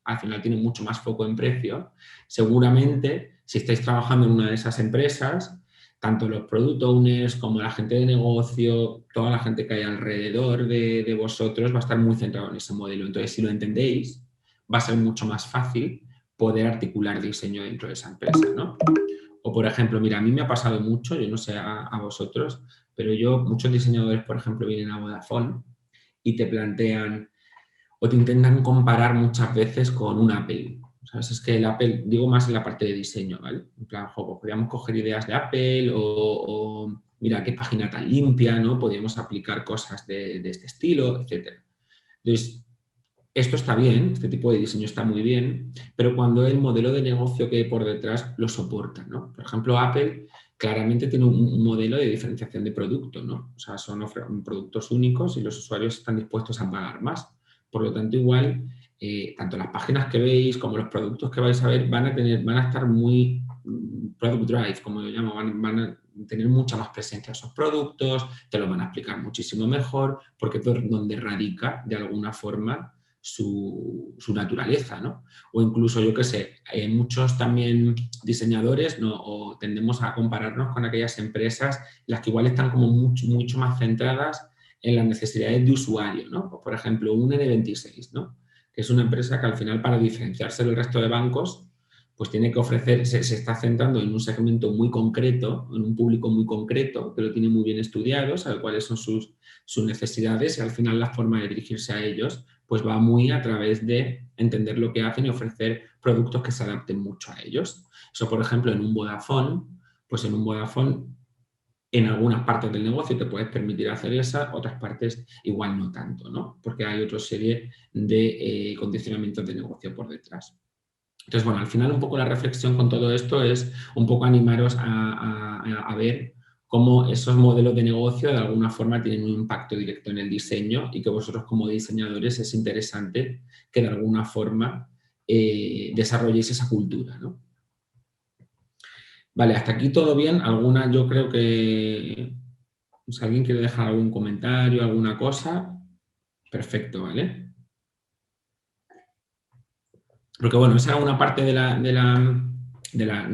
al final tienen mucho más foco en precio, seguramente si estáis trabajando en una de esas empresas, tanto los product owners como la gente de negocio, toda la gente que hay alrededor de vosotros va a estar muy centrado en ese modelo. Entonces, si lo entendéis, va a ser mucho más fácil poder articular diseño dentro de esa empresa, ¿no? O, por ejemplo, mira, a mí me ha pasado mucho, yo no sé a vosotros, pero muchos diseñadores, por ejemplo, vienen a Vodafone y te plantean o te intentan comparar muchas veces con un Apple. ¿Sabes? Es que el Apple, digo más en la parte de diseño, ¿vale? En plan, podríamos coger ideas de Apple o mira qué página tan limpia, ¿no? Podríamos aplicar cosas de este estilo, etc. Entonces, esto está bien, este tipo de diseño está muy bien, pero cuando el modelo de negocio que hay por detrás lo soporta, ¿no? Por ejemplo, Apple claramente tiene un modelo de diferenciación de producto, ¿no? O sea, son productos únicos y los usuarios están dispuestos a pagar más. Por lo tanto, igual, tanto las páginas que veis como los productos que vais a ver van a estar muy product drive, como lo llamo, van a tener mucha más presencia esos productos, te lo van a explicar muchísimo mejor, porque es donde radica, de alguna forma, su naturaleza, ¿no? O incluso, yo qué sé, muchos también diseñadores, ¿no? O tendemos a compararnos con aquellas empresas las que igual están como mucho más centradas en las necesidades de usuario, ¿no? Por ejemplo, un N26, ¿no? Que es una empresa que al final, para diferenciarse del resto de bancos, pues tiene que ofrecer, se está centrando en un segmento muy concreto, en un público muy concreto, que lo tiene muy bien estudiado, sabe cuáles son sus necesidades y al final la forma de dirigirse a ellos pues va muy a través de entender lo que hacen y ofrecer productos que se adapten mucho a ellos. Eso, por ejemplo, en un Vodafone, pues en un Vodafone en algunas partes del negocio te puedes permitir hacer esa, otras partes igual no tanto, ¿no? Porque hay otra serie de condicionamientos de negocio por detrás. Entonces, bueno, al final un poco la reflexión con todo esto es un poco animaros a ver cómo esos modelos de negocio de alguna forma tienen un impacto directo en el diseño y que vosotros como diseñadores es interesante que de alguna forma desarrolléis esa cultura, ¿no? Vale, hasta aquí todo bien. Yo creo que si alguien quiere dejar algún comentario, alguna cosa, perfecto, ¿vale? Porque bueno, esa era una parte de la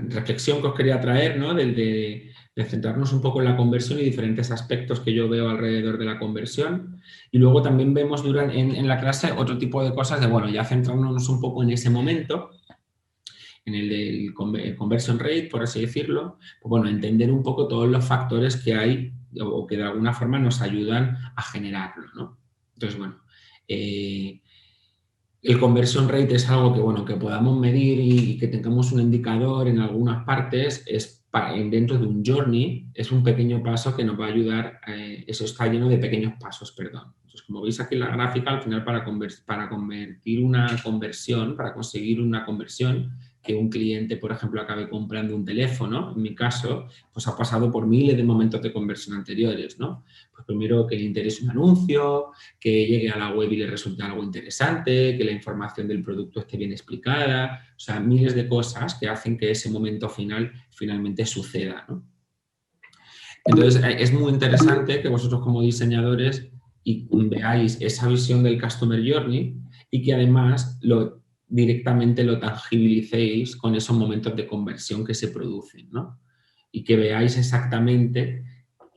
reflexión que os quería traer, ¿no? De centrarnos un poco en la conversión y diferentes aspectos que yo veo alrededor de la conversión. Y luego también vemos en la clase otro tipo de cosas de, bueno, ya centrándonos un poco en ese momento, en el del conversion rate, por así decirlo, pues bueno, entender un poco todos los factores que hay o que de alguna forma nos ayudan a generarlo, ¿no? Entonces, bueno, el conversion rate es algo que, bueno, que podamos medir y que tengamos un indicador en algunas partes, dentro de un journey, es un pequeño paso que nos va a ayudar, eso está lleno de pequeños pasos, perdón. Entonces, como veis aquí en la gráfica, al final para convertir una conversión, para conseguir una conversión, que un cliente, por ejemplo, acabe comprando un teléfono, en mi caso, pues ha pasado por miles de momentos de conversión anteriores, ¿no? Pues primero que le interese un anuncio, que llegue a la web y le resulte algo interesante, que la información del producto esté bien explicada, o sea, miles de cosas que hacen que ese momento final finalmente suceda, ¿no? Entonces, es muy interesante que vosotros como diseñadores veáis esa visión del Customer Journey y que además directamente lo tangibilicéis con esos momentos de conversión que se producen, ¿no? Y que veáis exactamente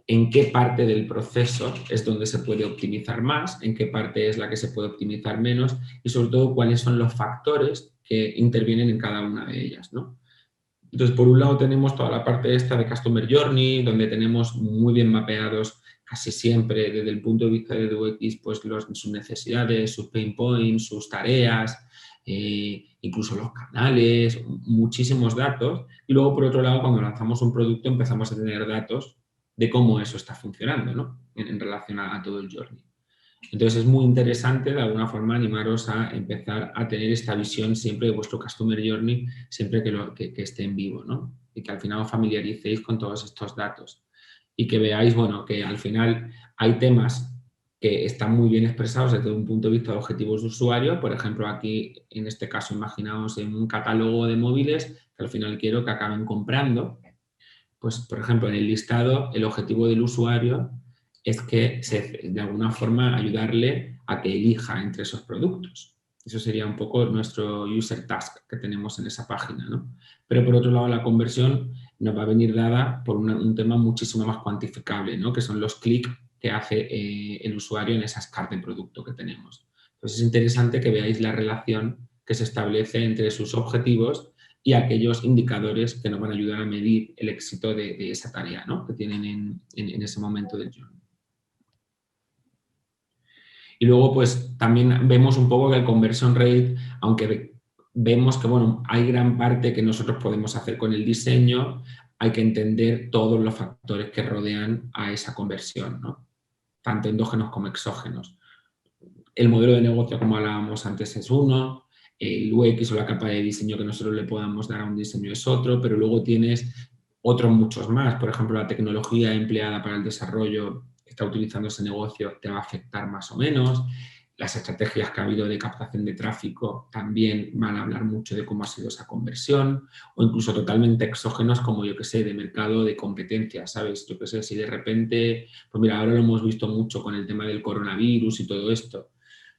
en qué parte del proceso es donde se puede optimizar más, en qué parte es la que se puede optimizar menos y sobre todo cuáles son los factores que intervienen en cada una de ellas, ¿no? Entonces, por un lado tenemos toda la parte esta de Customer Journey, donde tenemos muy bien mapeados casi siempre desde el punto de vista de UX, pues sus necesidades, sus pain points, sus tareas, incluso los canales, muchísimos datos. Y luego, por otro lado, cuando lanzamos un producto empezamos a tener datos de cómo eso está funcionando, ¿no? En relación a todo el journey. Entonces es muy interesante de alguna forma animaros a empezar a tener esta visión siempre de vuestro Customer Journey, siempre que esté en vivo, ¿no? Y que al final os familiaricéis con todos estos datos y que veáis, bueno, que al final hay temas que están muy bien expresados desde un punto de vista de objetivos de usuario. Por ejemplo, aquí, en este caso, imaginaos en un catálogo de móviles que al final quiero que acaben comprando. Pues, por ejemplo, en el listado, el objetivo del usuario es que de alguna forma ayudarle a que elija entre esos productos. Eso sería un poco nuestro user task que tenemos en esa página, ¿no? Pero por otro lado, la conversión nos va a venir dada por un tema muchísimo más cuantificable, ¿no? Que son los clics que hace el usuario en esas cartas de producto que tenemos. Entonces es interesante que veáis la relación que se establece entre sus objetivos y aquellos indicadores que nos van a ayudar a medir el éxito de esa tarea, ¿no? Que tienen en ese momento del journey. Y luego, pues, también vemos un poco que el conversion rate, aunque vemos que, bueno, hay gran parte que nosotros podemos hacer con el diseño, hay que entender todos los factores que rodean a esa conversión, ¿no? Tanto endógenos como exógenos. El modelo de negocio, como hablábamos antes, es uno, el UX o la capa de diseño que nosotros le podamos dar a un diseño es otro, pero luego tienes otros muchos más. Por ejemplo, la tecnología empleada para el desarrollo que está utilizando ese negocio te va a afectar más o menos. Las estrategias que ha habido de captación de tráfico también van a hablar mucho de cómo ha sido esa conversión, o incluso totalmente exógenos como, yo que sé, de mercado de competencia, ¿sabes? Yo que sé, si de repente, pues mira, ahora lo hemos visto mucho con el tema del coronavirus y todo esto.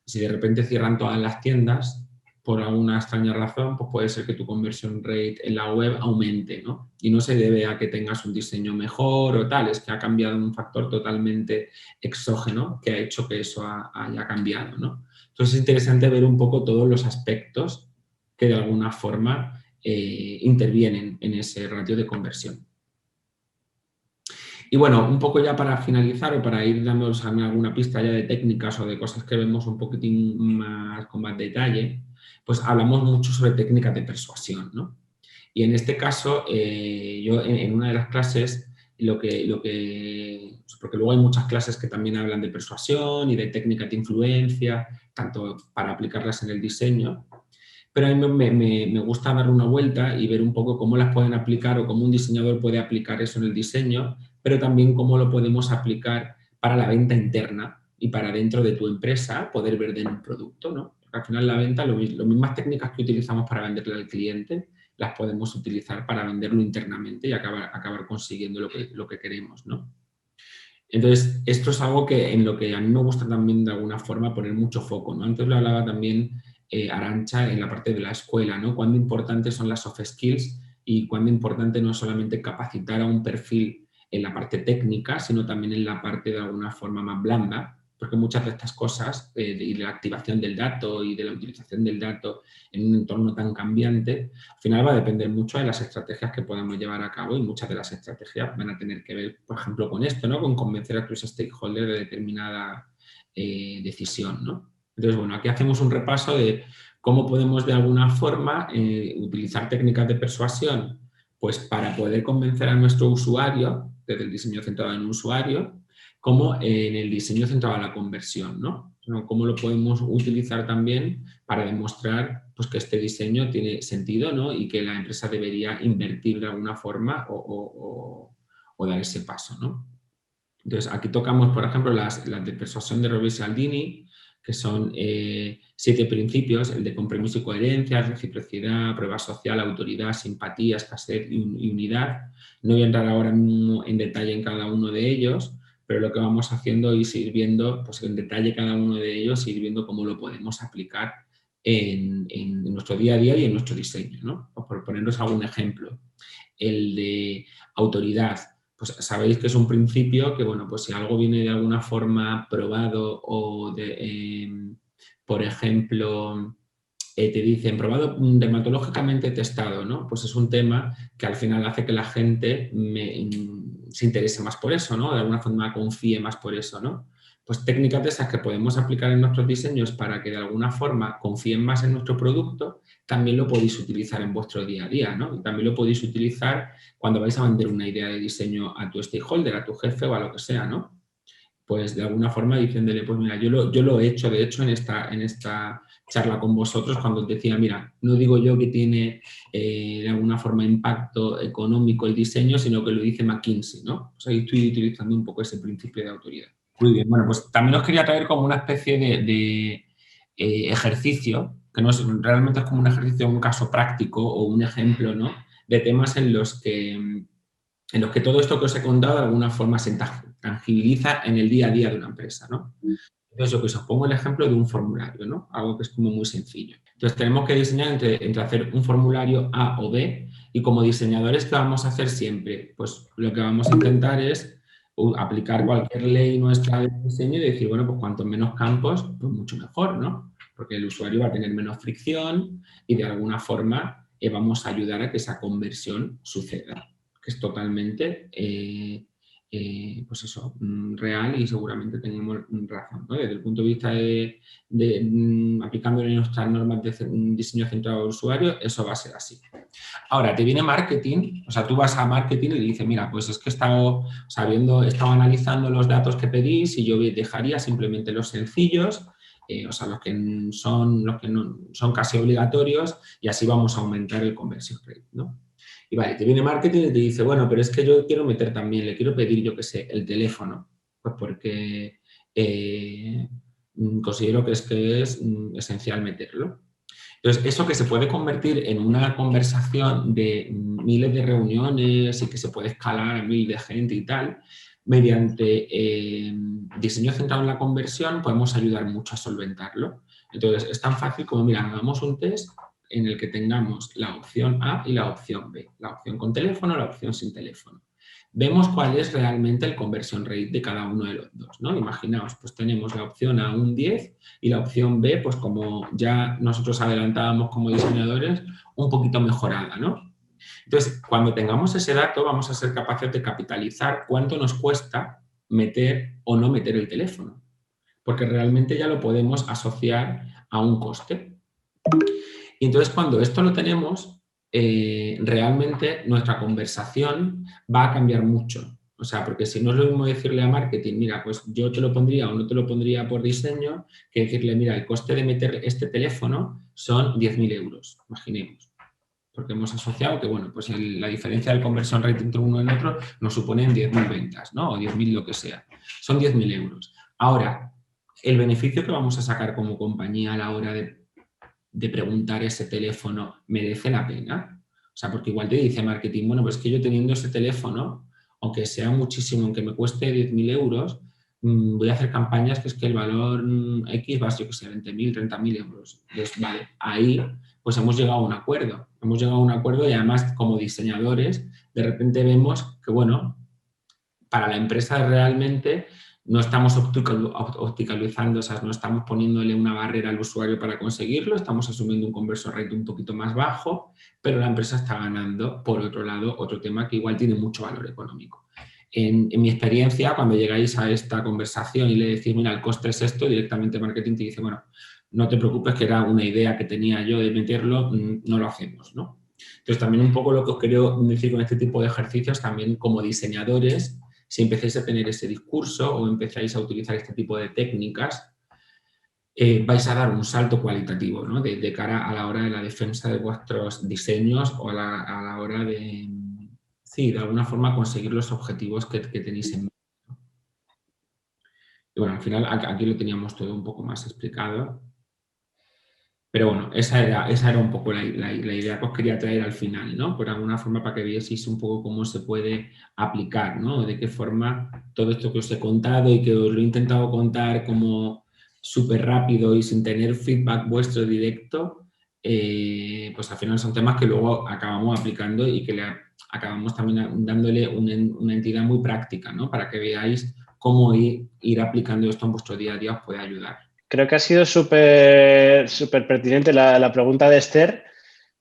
Si de repente cierran todas las tiendas, por alguna extraña razón, pues puede ser que tu conversion rate en la web aumente, ¿no? Y no se debe a que tengas un diseño mejor o tal, es que ha cambiado un factor totalmente exógeno que ha hecho que eso haya cambiado, ¿no? Entonces es interesante ver un poco todos los aspectos que de alguna forma intervienen en ese ratio de conversión. Y bueno, un poco ya para finalizar o para ir dándoos alguna pista ya de técnicas o de cosas que vemos un poquitín más con más detalle, pues hablamos mucho sobre técnicas de persuasión, ¿no? Y en este caso, yo en una de las clases, porque luego hay muchas clases que también hablan de persuasión y de técnicas de influencia, tanto para aplicarlas en el diseño, pero a mí me gusta dar una vuelta y ver un poco cómo las pueden aplicar o cómo un diseñador puede aplicar eso en el diseño, pero también cómo lo podemos aplicar para la venta interna y para dentro de tu empresa poder vender un producto, ¿no? Porque al final la venta, las mismas técnicas que utilizamos para venderle al cliente, las podemos utilizar para venderlo internamente y acabar consiguiendo lo que queremos, ¿no? Entonces, esto es algo en lo que a mí me gusta también de alguna forma poner mucho foco, ¿no? Antes lo hablaba también Arantxa en la parte de la escuela, ¿no? Cuán importantes son las soft skills y cuán importante no es solamente capacitar a un perfil en la parte técnica, sino también en la parte de alguna forma más blanda, porque muchas de estas cosas y de la activación del dato y de la utilización del dato en un entorno tan cambiante, al final va a depender mucho de las estrategias que podamos llevar a cabo y muchas de las estrategias van a tener que ver, por ejemplo, con esto, ¿no? Con convencer a tus stakeholders de determinada decisión, ¿no? Entonces, bueno, aquí hacemos un repaso de cómo podemos de alguna forma utilizar técnicas de persuasión pues para poder convencer a nuestro usuario, desde el diseño centrado en un usuario, como en el diseño centrado en la conversión, ¿no? Cómo lo podemos utilizar también para demostrar pues, que este diseño tiene sentido, ¿no? Y que la empresa debería invertir de alguna forma o dar ese paso, ¿no? Entonces, aquí tocamos, por ejemplo, las de persuasión de Robbie Cialdini, que son 7 principios, el de compromiso y coherencia, reciprocidad, prueba social, autoridad, simpatía, escasez y unidad. No voy a entrar ahora mismo en detalle en cada uno de ellos, pero lo que vamos haciendo es ir viendo pues, en detalle cada uno de ellos y ir viendo cómo lo podemos aplicar en nuestro día a día y en nuestro diseño, ¿no? Por poneros algún ejemplo. El de autoridad, pues sabéis que es un principio que, bueno, pues si algo viene de alguna forma probado o por ejemplo, te dicen probado dermatológicamente testado, ¿no? Pues es un tema que al final hace que la gente se interese más por eso, ¿no? De alguna forma confíe más por eso, ¿no? Pues técnicas de esas que podemos aplicar en nuestros diseños para que de alguna forma confíen más en nuestro producto, también lo podéis utilizar en vuestro día a día, ¿no? Y también lo podéis utilizar cuando vais a vender una idea de diseño a tu stakeholder, a tu jefe o a lo que sea, ¿no? Pues de alguna forma diciéndole, pues mira, yo lo he hecho, de hecho, en esta charla con vosotros, cuando os decía, mira, no digo yo que tiene de alguna forma impacto económico el diseño, sino que lo dice McKinsey, ¿no? Pues ahí estoy utilizando un poco ese principio de autoridad. Muy bien, bueno, pues también os quería traer como una especie de ejercicio, que no es, realmente es como un ejercicio, un caso práctico o un ejemplo, ¿no? De temas en los que todo esto que os he contado de alguna forma se tangibiliza en el día a día de una empresa, ¿no? Entonces, yo que os pongo el ejemplo de un formulario, ¿no? Algo que es como muy sencillo. Entonces, tenemos que diseñar entre hacer un formulario A o B, y como diseñadores, ¿qué vamos a hacer siempre? Pues lo que vamos a intentar es aplicar cualquier ley nuestra de diseño y decir, bueno, pues cuanto menos campos, pues mucho mejor, ¿no? Porque el usuario va a tener menos fricción y de alguna forma vamos a ayudar a que esa conversión suceda, que es totalmente pues eso, real, y seguramente tenemos razón, ¿no? Desde el punto de vista de aplicándole nuestras normas de diseño centrado al usuario, eso va a ser así. Ahora, te viene marketing, o sea, tú vas a marketing y le dices, mira, pues es que he estado analizando los datos que pedís y yo dejaría simplemente los sencillos, o sea, los que no son casi obligatorios, y así vamos a aumentar el conversion rate, ¿no? Y vale, te viene marketing y te dice, bueno, pero es que yo quiero meter también, le quiero pedir, yo qué sé, el teléfono, pues porque considero que es esencial meterlo. Entonces, eso que se puede convertir en una conversación de miles de reuniones y que se puede escalar a mil de gente y tal, mediante diseño centrado en la conversión podemos ayudar mucho a solventarlo. Entonces, es tan fácil como, mira, hagamos un test en el que tengamos la opción A y la opción B, la opción con teléfono, la opción sin teléfono. Vemos cuál es realmente el conversion rate de cada uno de los dos, ¿no? Imaginaos, pues tenemos la opción A un 10 y la opción B, pues como ya nosotros adelantábamos como diseñadores, un poquito mejorada, ¿no? Entonces, cuando tengamos ese dato, vamos a ser capaces de capitalizar cuánto nos cuesta meter o no meter el teléfono, porque realmente ya lo podemos asociar a un coste. Y entonces, cuando esto lo tenemos, realmente nuestra conversación va a cambiar mucho. O sea, porque si no es lo mismo decirle a marketing, mira, pues yo te lo pondría o no te lo pondría por diseño, que decirle, mira, el coste de meter este teléfono son 10.000 euros, imaginemos. Porque hemos asociado que, bueno, pues la diferencia del conversion rate entre uno y el otro nos suponen 10.000 ventas, ¿no? O 10.000 lo que sea. Son 10.000 euros. Ahora, el beneficio que vamos a sacar como compañía a la hora de preguntar ese teléfono, ¿merece la pena? O sea, porque igual te dice marketing, bueno, pues que yo teniendo ese teléfono, aunque sea muchísimo, aunque me cueste 10.000 euros, voy a hacer campañas que es que el valor X va a ser, yo que sé, 20.000, 30.000 euros. Entonces, vale, ahí pues hemos llegado a un acuerdo. Hemos llegado a un acuerdo y además como diseñadores de repente vemos que, bueno, para la empresa realmente no estamos opticalizando, o sea, no estamos poniéndole una barrera al usuario para conseguirlo, estamos asumiendo un conversion rate un poquito más bajo, pero la empresa está ganando, por otro lado, otro tema que igual tiene mucho valor económico. En mi experiencia, cuando llegáis a esta conversación y le decís, mira, el coste es esto, directamente marketing te dice, bueno, no te preocupes, que era una idea que tenía yo de meterlo, no lo hacemos, ¿no? Entonces, también un poco lo que os quiero decir con este tipo de ejercicios, también como diseñadores, si empezáis a tener ese discurso o empezáis a utilizar este tipo de técnicas, vais a dar un salto cualitativo, ¿no? de cara a la hora de la defensa de vuestros diseños o a la hora de, sí, de alguna forma conseguir los objetivos que tenéis en mente. Y bueno, al final aquí lo teníamos todo un poco más explicado. Pero bueno, esa era un poco la idea que os quería traer al final, ¿no? Por alguna forma para que vieseis un poco cómo se puede aplicar, ¿no? De qué forma todo esto que os he contado y que os lo he intentado contar como súper rápido y sin tener feedback vuestro directo, pues al final son temas que luego acabamos aplicando y que acabamos también dándole una entidad muy práctica, ¿no? Para que veáis cómo ir aplicando esto en vuestro día a día os puede ayudar. Creo que ha sido súper pertinente la pregunta de Esther,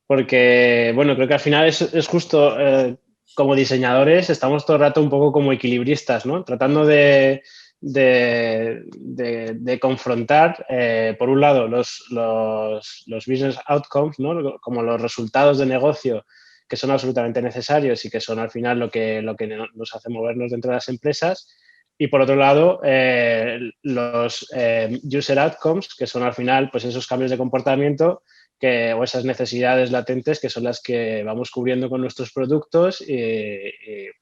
porque, bueno, creo que al final es justo, como diseñadores, estamos todo el rato un poco como equilibristas, ¿no? Tratando de confrontar, por un lado, los business outcomes, ¿no? Como los resultados de negocio que son absolutamente necesarios y que son al final lo que nos hace movernos dentro de las empresas. Y por otro lado, los user outcomes, que son al final pues esos cambios de comportamiento o esas necesidades latentes que son las que vamos cubriendo con nuestros productos y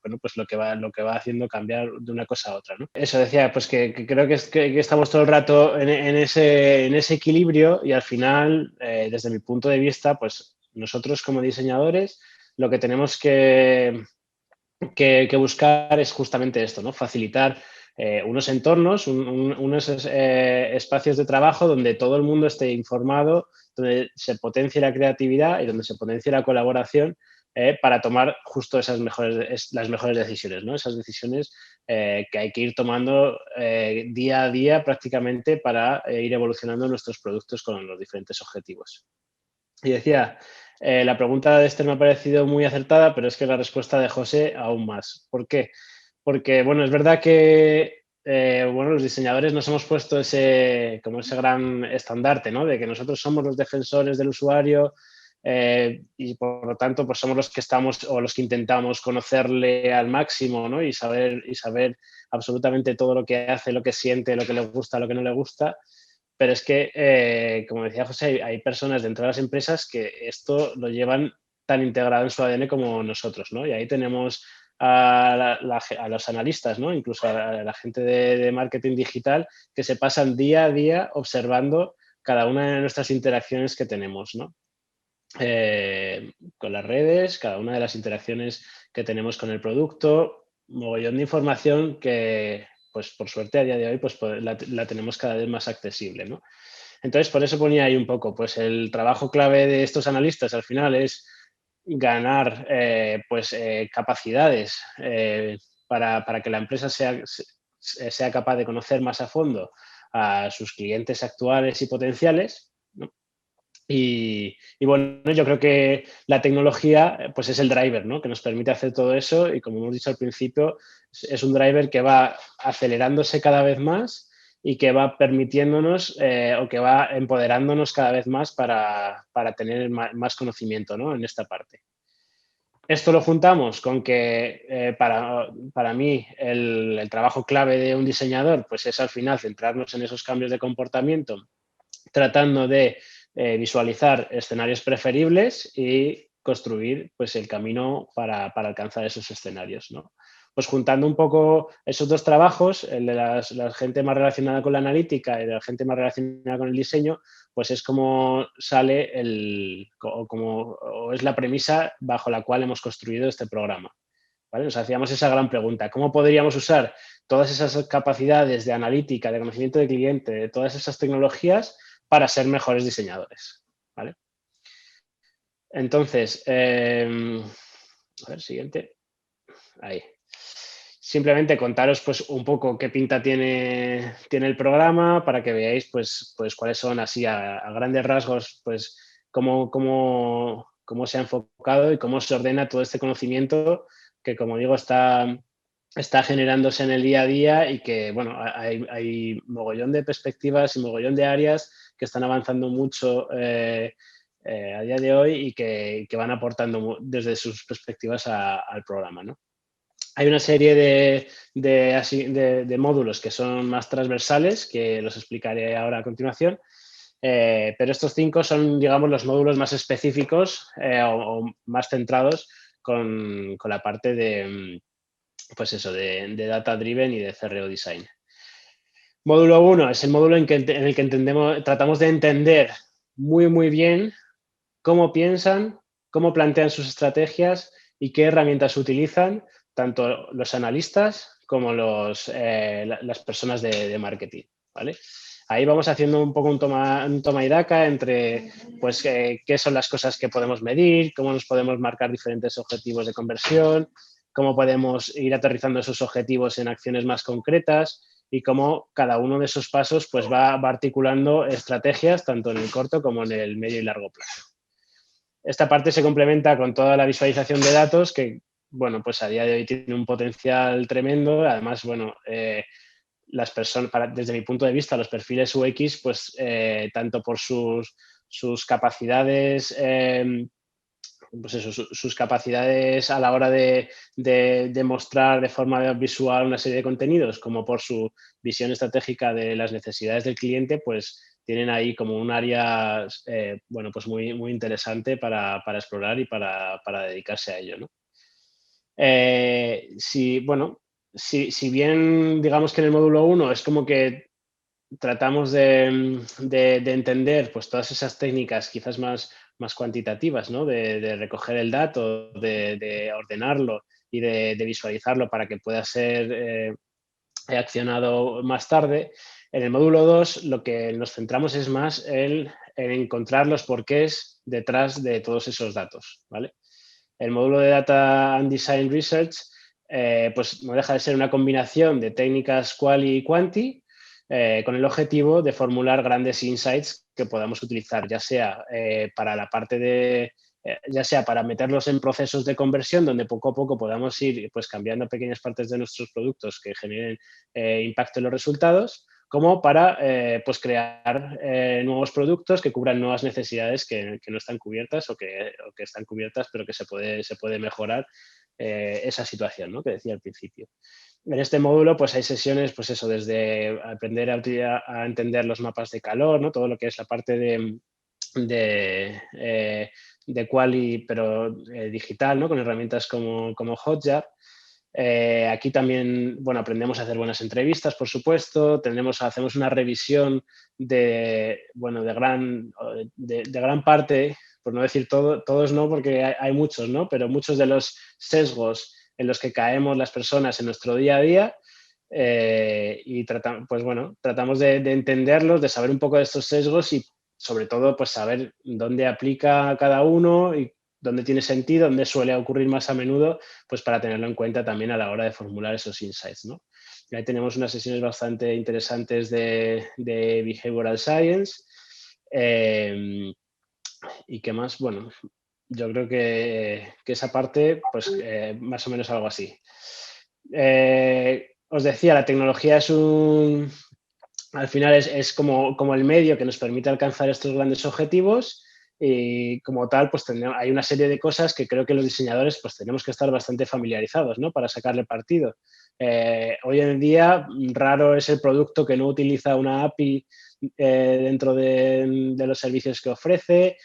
bueno, pues lo que va haciendo cambiar de una cosa a otra, ¿no? Eso decía, pues que creo que estamos todo el rato en ese equilibrio y al final, desde mi punto de vista, pues nosotros como diseñadores lo que tenemos que buscar es justamente esto, ¿no? Facilitar unos entornos, unos espacios de trabajo donde todo el mundo esté informado, donde se potencie la creatividad y donde se potencie la colaboración para tomar justo las mejores decisiones, ¿no? Esas decisiones que hay que ir tomando día a día prácticamente para ir evolucionando nuestros productos con los diferentes objetivos. Y decía, la pregunta de Esther me ha parecido muy acertada, pero es que la respuesta de José aún más. ¿Por qué? Porque, bueno, es verdad que bueno, los diseñadores nos hemos puesto ese gran estandarte, ¿no? De que nosotros somos los defensores del usuario y por lo tanto pues somos los que estamos o los que intentamos conocerle al máximo, ¿no? Y saber absolutamente todo lo que hace, lo que siente, lo que le gusta, lo que no le gusta. Pero es que, como decía José, hay personas dentro de las empresas que esto lo llevan tan integrado en su ADN como nosotros, ¿no? Y ahí tenemos a los analistas, ¿no? Incluso a la gente de marketing digital que se pasan día a día observando cada una de nuestras interacciones que tenemos, ¿no? Con las redes, cada una de las interacciones que tenemos con el producto, mogollón de información que, pues por suerte a día de hoy, pues la tenemos cada vez más accesible, ¿no? Entonces, por eso ponía ahí un poco, pues el trabajo clave de estos analistas al final es ganar capacidades para que la empresa sea capaz de conocer más a fondo a sus clientes actuales y potenciales, ¿no? Y bueno, yo creo que la tecnología pues es el driver, ¿no? Que nos permite hacer todo eso y como hemos dicho al principio, es un driver que va acelerándose cada vez más y que va permitiéndonos o que va empoderándonos cada vez más para tener más conocimiento, ¿no? En esta parte. Esto lo juntamos con que para mí el trabajo clave de un diseñador pues es al final centrarnos en esos cambios de comportamiento, tratando de visualizar escenarios preferibles y construir pues, el camino para alcanzar esos escenarios, ¿no? Pues juntando un poco esos dos trabajos, el de la gente más relacionada con la analítica y de la gente más relacionada con el diseño, pues es como sale o es la premisa bajo la cual hemos construido este programa, ¿vale? Nos hacíamos esa gran pregunta, ¿cómo podríamos usar todas esas capacidades de analítica, de conocimiento de cliente, de todas esas tecnologías para ser mejores diseñadores, ¿vale? Entonces, a ver, siguiente. Ahí. Simplemente contaros pues un poco qué pinta tiene el programa para que veáis pues cuáles son así a grandes rasgos pues cómo se ha enfocado y cómo se ordena todo este conocimiento que como digo está generándose en el día a día y que bueno hay mogollón de perspectivas y mogollón de áreas que están avanzando mucho a día de hoy y que van aportando desde sus perspectivas al programa, ¿no? Hay una serie de módulos que son más transversales, que los explicaré ahora a continuación, pero estos 5 son, digamos, los módulos más específicos o más centrados con la parte de, pues eso, de Data Driven y de CRO Design. Módulo 1 es el módulo en el que tratamos de entender muy bien cómo piensan, cómo plantean sus estrategias y qué herramientas utilizan tanto los analistas como las personas de marketing, ¿vale? Ahí vamos haciendo un poco un toma y daca entre pues, qué son las cosas que podemos medir, cómo nos podemos marcar diferentes objetivos de conversión, cómo podemos ir aterrizando esos objetivos en acciones más concretas y cómo cada uno de esos pasos pues, va articulando estrategias tanto en el corto como en el medio y largo plazo. Esta parte se complementa con toda la visualización de datos que, bueno, pues a día de hoy tiene un potencial tremendo. Además, bueno, las personas, desde mi punto de vista, los perfiles UX, pues tanto por sus capacidades, pues eso, sus capacidades a la hora de mostrar de forma visual una serie de contenidos, como por su visión estratégica de las necesidades del cliente, pues tienen ahí como un área, bueno, pues muy, muy interesante para explorar y para dedicarse a ello, ¿no? Bueno, si bien digamos que en el módulo 1 es como que tratamos de entender pues, todas esas técnicas quizás más cuantitativas, ¿no? De recoger el dato, de ordenarlo y de visualizarlo para que pueda ser accionado más tarde. En el módulo 2 lo que nos centramos es más en encontrar los porqués detrás de todos esos datos, ¿vale? El módulo de Data and Design Research pues no deja de ser una combinación de técnicas quali y quanti con el objetivo de formular grandes insights que podamos utilizar, ya sea para la parte ya sea para meterlos en procesos de conversión donde poco a poco podamos ir pues, cambiando pequeñas partes de nuestros productos que generen impacto en los resultados, como para pues crear nuevos productos que cubran nuevas necesidades que no están cubiertas o que están cubiertas pero que se puede mejorar esa situación, ¿no? Que decía al principio. En este módulo pues hay sesiones, pues eso, desde aprender a entender los mapas de calor, ¿no? Todo lo que es la parte de quali, pero digital, ¿no? Con herramientas como Hotjar. Aquí también, bueno, aprendemos a hacer buenas entrevistas, por supuesto. Hacemos una revisión bueno, de gran parte, por no decir todos no, porque hay muchos, ¿no? Pero muchos de los sesgos en los que caemos las personas en nuestro día a día y tratamos de entenderlos, de saber un poco de estos sesgos y sobre todo pues saber dónde aplica cada uno y dónde tiene sentido, dónde suele ocurrir más a menudo, pues para tenerlo en cuenta también a la hora de formular esos insights, ¿no? Y ahí tenemos unas sesiones bastante interesantes de Behavioral Science. ¿Y qué más? Bueno, yo creo que esa parte, pues más o menos algo así. Os decía, la tecnología al final es como el medio que nos permite alcanzar estos grandes objetivos y como tal, pues hay una serie de cosas que creo que los diseñadores pues tenemos que estar bastante familiarizados, ¿no? Para sacarle partido. Hoy en día, raro es el producto que no utiliza una API dentro de los servicios que ofrece.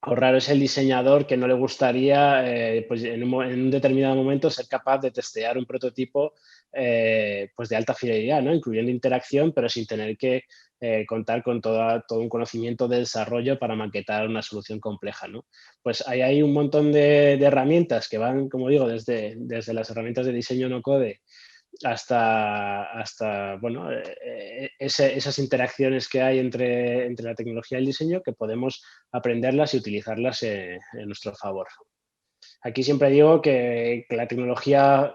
O raro es el diseñador que no le gustaría, pues en un determinado momento, ser capaz de testear un prototipo pues de alta fidelidad, ¿no? Incluyendo interacción, pero sin tener que contar con todo un conocimiento de desarrollo para maquetar una solución compleja, ¿no? Pues hay un montón de herramientas que van, como digo, desde las herramientas de diseño no code hasta bueno, esas interacciones que hay entre la tecnología y el diseño que podemos aprenderlas y utilizarlas en nuestro favor. Aquí siempre digo que la tecnología,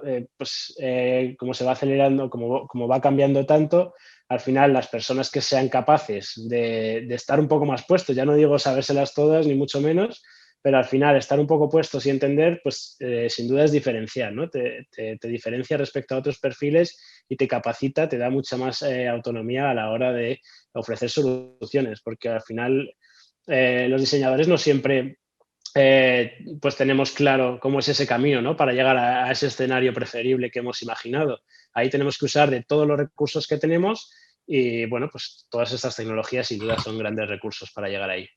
como se va acelerando, como va cambiando tanto, al final las personas que sean capaces de estar un poco más puestos, ya no digo sabérselas todas, ni mucho menos, pero al final estar un poco puestos y entender, pues sin duda es diferenciar, ¿no? Te diferencia respecto a otros perfiles y te capacita, te da mucha más autonomía a la hora de ofrecer soluciones, porque al final los diseñadores no siempre pues tenemos claro cómo es ese camino, ¿no? Para llegar a ese escenario preferible que hemos imaginado. Ahí tenemos que usar de todos los recursos que tenemos y, bueno, pues todas estas tecnologías sin duda son grandes recursos para llegar ahí.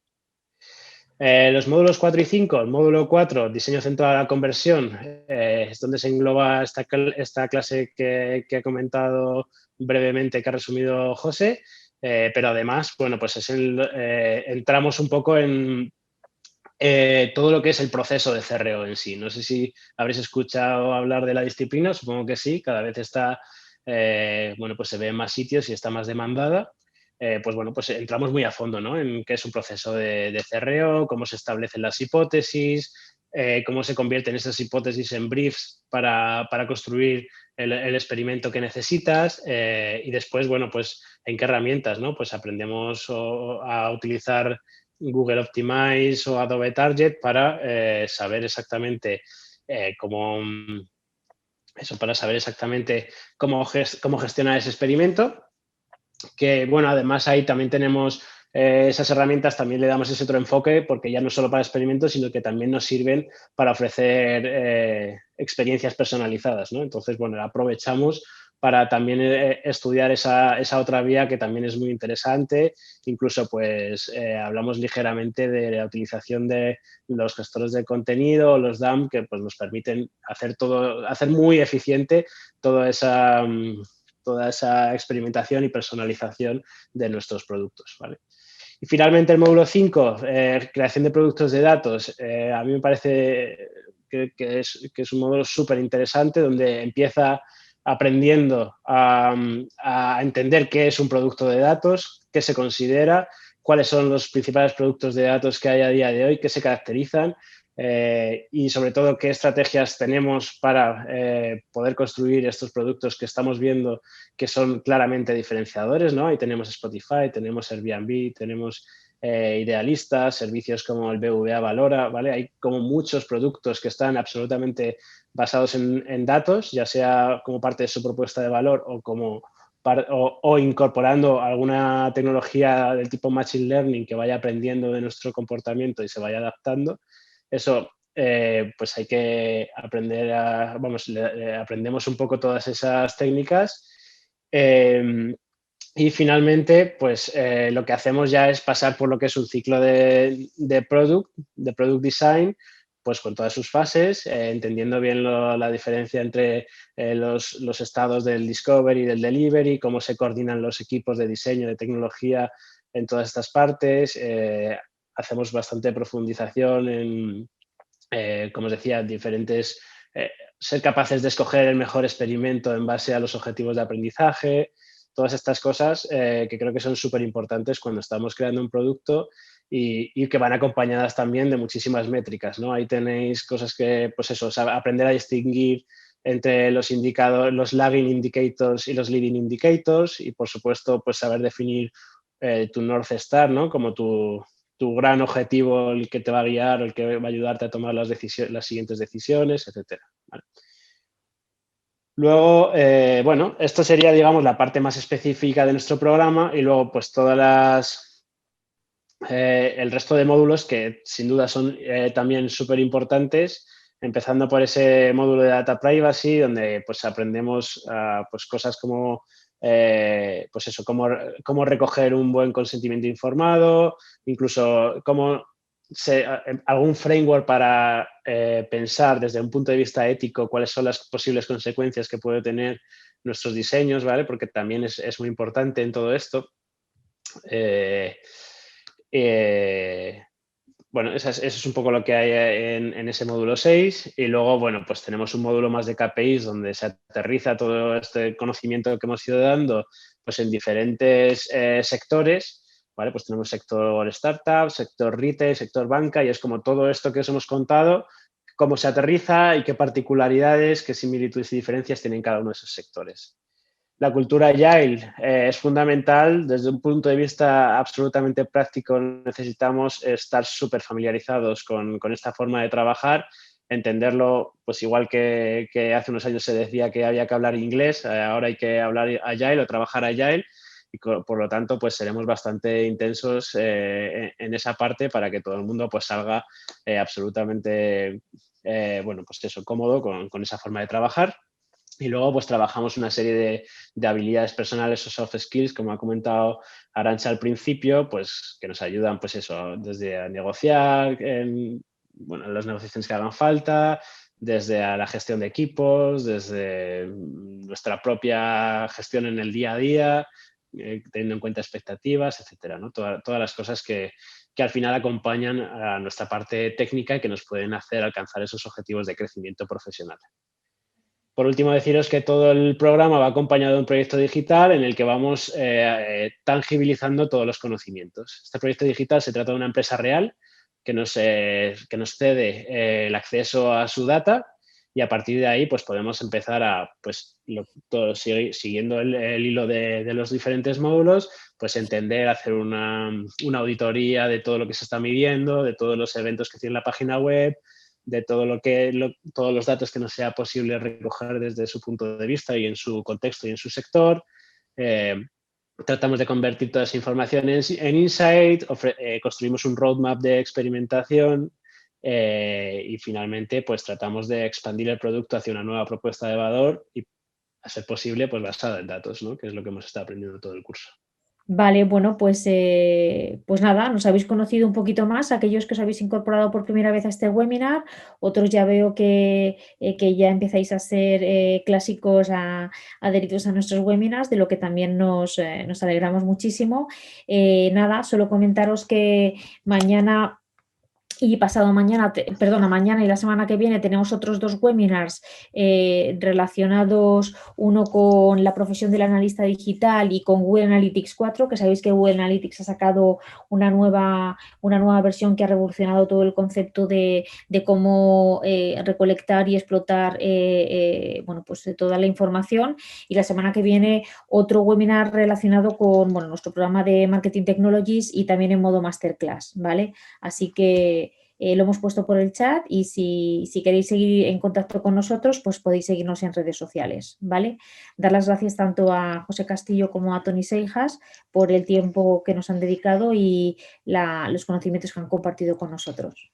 Los módulos 4 y 5, el módulo 4, diseño centrado a la conversión, es donde se engloba esta clase que he comentado brevemente, que ha resumido José, pero además, bueno, pues entramos un poco en todo lo que es el proceso de CRO en sí. No sé si habréis escuchado hablar de la disciplina, supongo que sí, cada vez está bueno, pues se ve en más sitios y está más demandada, pues bueno, pues entramos muy a fondo, ¿no? En qué es un proceso de CRO, cómo se establecen las hipótesis, cómo se convierten esas hipótesis en briefs para construir el experimento que necesitas, y después, bueno, pues en qué herramientas, ¿no? Pues aprendemos a utilizar Google Optimize o Adobe Target para saber exactamente cómo, para saber exactamente cómo gestionar ese experimento. Que bueno, además ahí también tenemos esas herramientas, también le damos ese otro enfoque, porque ya no solo para experimentos, sino que también nos sirven para ofrecer experiencias personalizadas, ¿no? Entonces, bueno, aprovechamos para también estudiar esa otra vía que también es muy interesante. Incluso, pues, hablamos ligeramente de la utilización de los gestores de contenido, los DAM, que pues nos permiten hacer muy eficiente toda esa experimentación y personalización de nuestros productos, ¿vale? Y finalmente el módulo 5, creación de productos de datos. A mí me parece que es un módulo súper interesante donde empieza aprendiendo a entender qué es un producto de datos, qué se considera, cuáles son los principales productos de datos que hay a día de hoy, qué se caracterizan, y sobre todo qué estrategias tenemos para poder construir estos productos que estamos viendo que son claramente diferenciadores, ¿no? Ahí tenemos Spotify, tenemos Airbnb, tenemos Idealista, servicios como el BVA Valora, ¿vale? Hay como muchos productos que están absolutamente basados en datos, ya sea como parte de su propuesta de valor o incorporando alguna tecnología del tipo Machine Learning que vaya aprendiendo de nuestro comportamiento y se vaya adaptando. Eso, pues hay que aprender aprendemos un poco todas esas técnicas. Y finalmente, pues lo que hacemos ya es pasar por lo que es un ciclo de product design, pues con todas sus fases, entendiendo bien la diferencia entre los estados del discovery y del delivery, cómo se coordinan los equipos de diseño, de tecnología en todas estas partes. Hacemos bastante profundización en, como os decía, ser capaces de escoger el mejor experimento en base a los objetivos de aprendizaje, todas estas cosas que creo que son súper importantes cuando estamos creando un producto y que van acompañadas también de muchísimas métricas, ¿no? Ahí tenéis cosas que, pues eso, aprender a distinguir entre los indicadores, los lagging indicators y los leading indicators, y por supuesto, pues saber definir tu North Star, ¿no? Como tu gran objetivo, el que te va a guiar, el que va a ayudarte a tomar las siguientes decisiones, etcétera. ¿Vale? Luego, bueno, esto sería, digamos, la parte más específica de nuestro programa, y luego, pues, el resto de módulos que sin duda son también súper importantes, empezando por ese módulo de Data Privacy, donde pues aprendemos pues cosas como pues eso, cómo recoger un buen consentimiento informado, incluso algún framework para pensar desde un punto de vista ético cuáles son las posibles consecuencias que puede tener nuestros diseños, ¿vale? Porque también es muy importante en todo esto. Bueno, eso es un poco lo que hay en ese módulo 6, y luego, bueno, pues tenemos un módulo más de KPIs donde se aterriza todo este conocimiento que hemos ido dando pues en diferentes sectores, ¿vale? Pues tenemos sector startup, sector retail, sector banca, y es como todo esto que os hemos contado, cómo se aterriza y qué particularidades, qué similitudes y diferencias tienen cada uno de esos sectores. La cultura Agile es fundamental. Desde un punto de vista absolutamente práctico, necesitamos estar súper familiarizados con esta forma de trabajar, entenderlo, pues igual que hace unos años se decía que había que hablar inglés, ahora hay que hablar Agile o trabajar Agile, y por lo tanto, pues seremos bastante intensos en esa parte para que todo el mundo pues salga absolutamente, bueno, pues eso, cómodo con esa forma de trabajar. Y luego pues trabajamos una serie de habilidades personales o soft skills, como ha comentado Arantxa al principio, pues que nos ayudan pues eso, desde a negociar, bueno, las negociaciones que hagan falta, desde a la gestión de equipos, desde nuestra propia gestión en el día a día, teniendo en cuenta expectativas, etcétera, ¿no? Todas las cosas que al final acompañan a nuestra parte técnica y que nos pueden hacer alcanzar esos objetivos de crecimiento profesional. por último, deciros que todo el programa va acompañado de un proyecto digital en el que vamos tangibilizando todos los conocimientos. Este proyecto digital se trata de una empresa real que nos cede el acceso a su data, y a partir de ahí pues podemos empezar a, pues, siguiendo el hilo de los diferentes módulos, pues entender, hacer una auditoría de todo lo que se está midiendo, de todos los eventos que tiene la página web, de todo todos los datos que nos sea posible recoger desde su punto de vista y en su contexto y en su sector. Tratamos de convertir toda esa información en insight, construimos un roadmap de experimentación y finalmente pues tratamos de expandir el producto hacia una nueva propuesta de valor y, a ser posible, pues basada en datos, ¿no? Que es lo que hemos estado aprendiendo todo el curso. Vale, bueno, pues nada, nos habéis conocido un poquito más, aquellos que os habéis incorporado por primera vez a este webinar, otros ya veo que ya empezáis a ser clásicos adheridos a nuestros webinars, de lo que también nos alegramos muchísimo. Nada, solo comentaros que mañana y pasado mañana, mañana y la semana que viene tenemos otros 2 webinars relacionados, uno con la profesión del analista digital y con Google Analytics 4, que sabéis que Google Analytics ha sacado una nueva versión que ha revolucionado todo el concepto de cómo recolectar y explotar pues toda la información. Y la semana que viene otro webinar relacionado con nuestro programa de Marketing Technologies y también en modo Masterclass, ¿vale? Así que lo hemos puesto por el chat y si queréis seguir en contacto con nosotros, pues podéis seguirnos en redes sociales, ¿vale? Dar las gracias tanto a José Castillo como a Tony Seijas por el tiempo que nos han dedicado y los conocimientos que han compartido con nosotros.